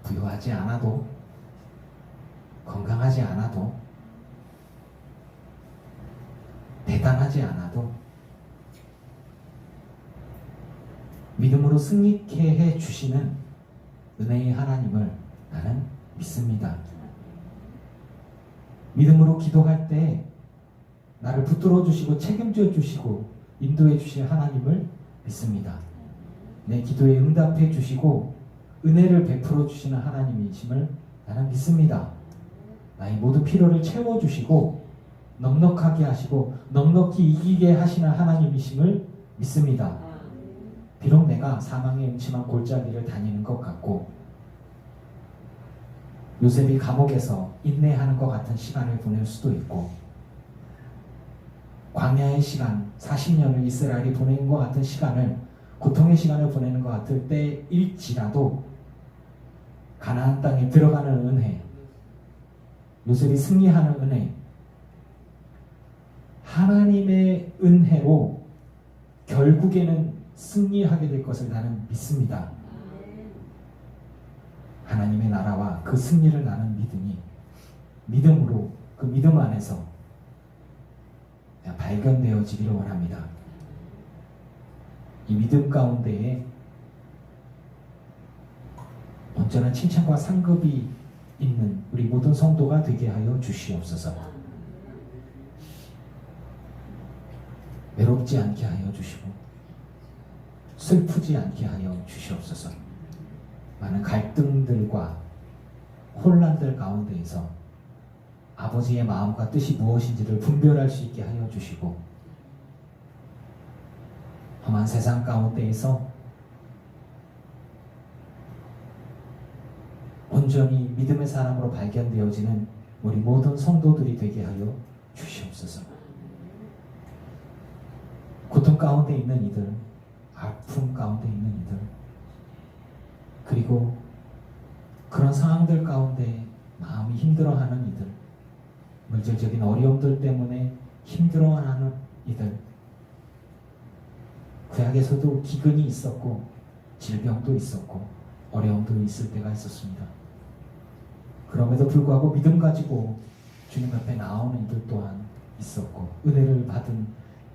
S1: 부유하지 않아도 건강하지 않아도 대단하지 않아도 믿음으로 승리케 해 주시는 은혜의 하나님을 나는 믿습니다. 믿음으로 기도할 때 나를 붙들어 주시고 책임져 주시고 인도해 주실 하나님을 믿습니다. 내 기도에 응답해 주시고 은혜를 베풀어 주시는 하나님이심을 나는 믿습니다. 나의 모든 필요를 채워 주시고 넉넉하게 하시고 넉넉히 이기게 하시는 하나님이심을 믿습니다. 비록 내가 사망의 음침한 골짜기를 다니는 것 같고 요셉이 감옥에서 인내하는 것 같은 시간을 보낼 수도 있고 광야의 시간 40년을 이스라엘이 보내는 것 같은 시간을 고통의 시간을 보내는 것 같을 때일지라도 가나안 땅에 들어가는 은혜, 요셉이 승리하는 은혜, 하나님의 은혜로 결국에는 승리하게 될 것을 나는 믿습니다. 하나님의 나라와 그 승리를 나는 믿으니 믿음으로 그 믿음 안에서 발견되어지기를 원합니다. 이 믿음 가운데에 온전한 칭찬과 상급이 있는 우리 모든 성도가 되게 하여 주시옵소서. 외롭지 않게 하여 주시고 슬프지 않게 하여 주시옵소서. 많은 갈등들과 혼란들 가운데에서 아버지의 마음과 뜻이 무엇인지를 분별할 수 있게 하여 주시고 험한 세상 가운데에서 온전히 믿음의 사람으로 발견되어지는 우리 모든 성도들이 되게 하여 주시옵소서. 고통 가운데 있는 이들, 아픔 가운데 있는 이들, 그리고 그런 상황들 가운데 마음이 힘들어하는 이들, 물질적인 어려움들 때문에 힘들어하는 이들, 구약에서도 기근이 있었고 질병도 있었고 어려움도 있을 때가 있었습니다. 그럼에도 불구하고 믿음 가지고 주님 앞에 나오는 이들 또한 있었고 은혜를 받은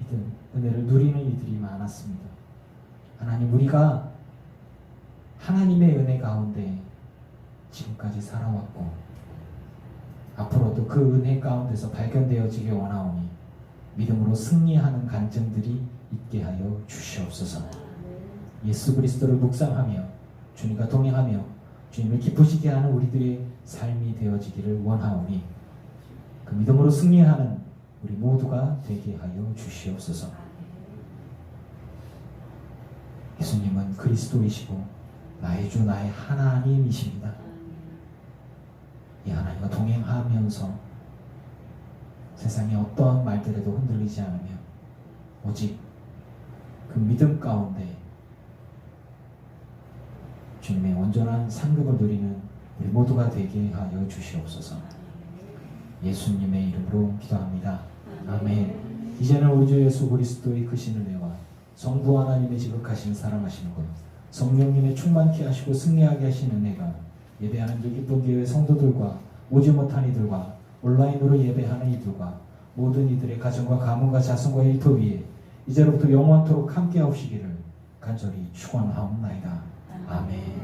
S1: 이들, 은혜를 누리는 이들이 많았습니다. 하나님, 우리가 하나님의 은혜 가운데 지금까지 살아왔고 앞으로도 그 은혜 가운데서 발견되어지길 원하오니 믿음으로 승리하는 간증들이 있게 하여 주시옵소서. 예수 그리스도를 묵상하며 주님과 동행하며 주님을 기쁘시게 하는 우리들의 삶이 되어지기를 원하오니 그 믿음으로 승리하는 우리 모두가 되게 하여 주시옵소서. 예수님은 그리스도이시고 나의 주 나의 하나님이십니다. 이 하나님과 동행하면서 세상의 어떠한 말들에도 흔들리지 않으며 오직 그 믿음 가운데 주님의 온전한 상급을 누리는 우리 모두가 되게 하여 주시옵소서. 예수님의 이름으로 기도합니다. 아멘. 이제는 우리 주 예수 그리스도의 크신 은혜와 성부 하나님의 지극하신 사랑하시는 것, 성령님의 충만케 하시고 승리하게 하신 은혜가 예배하는 기쁜 교회 성도들과 오지 못한 이들과 온라인으로 예배하는 이들과 모든 이들의 가정과 가문과 자손과 일터 위에 이제로부터 영원토록 함께 하시기를 간절히 축원하옵나이다. 아멘.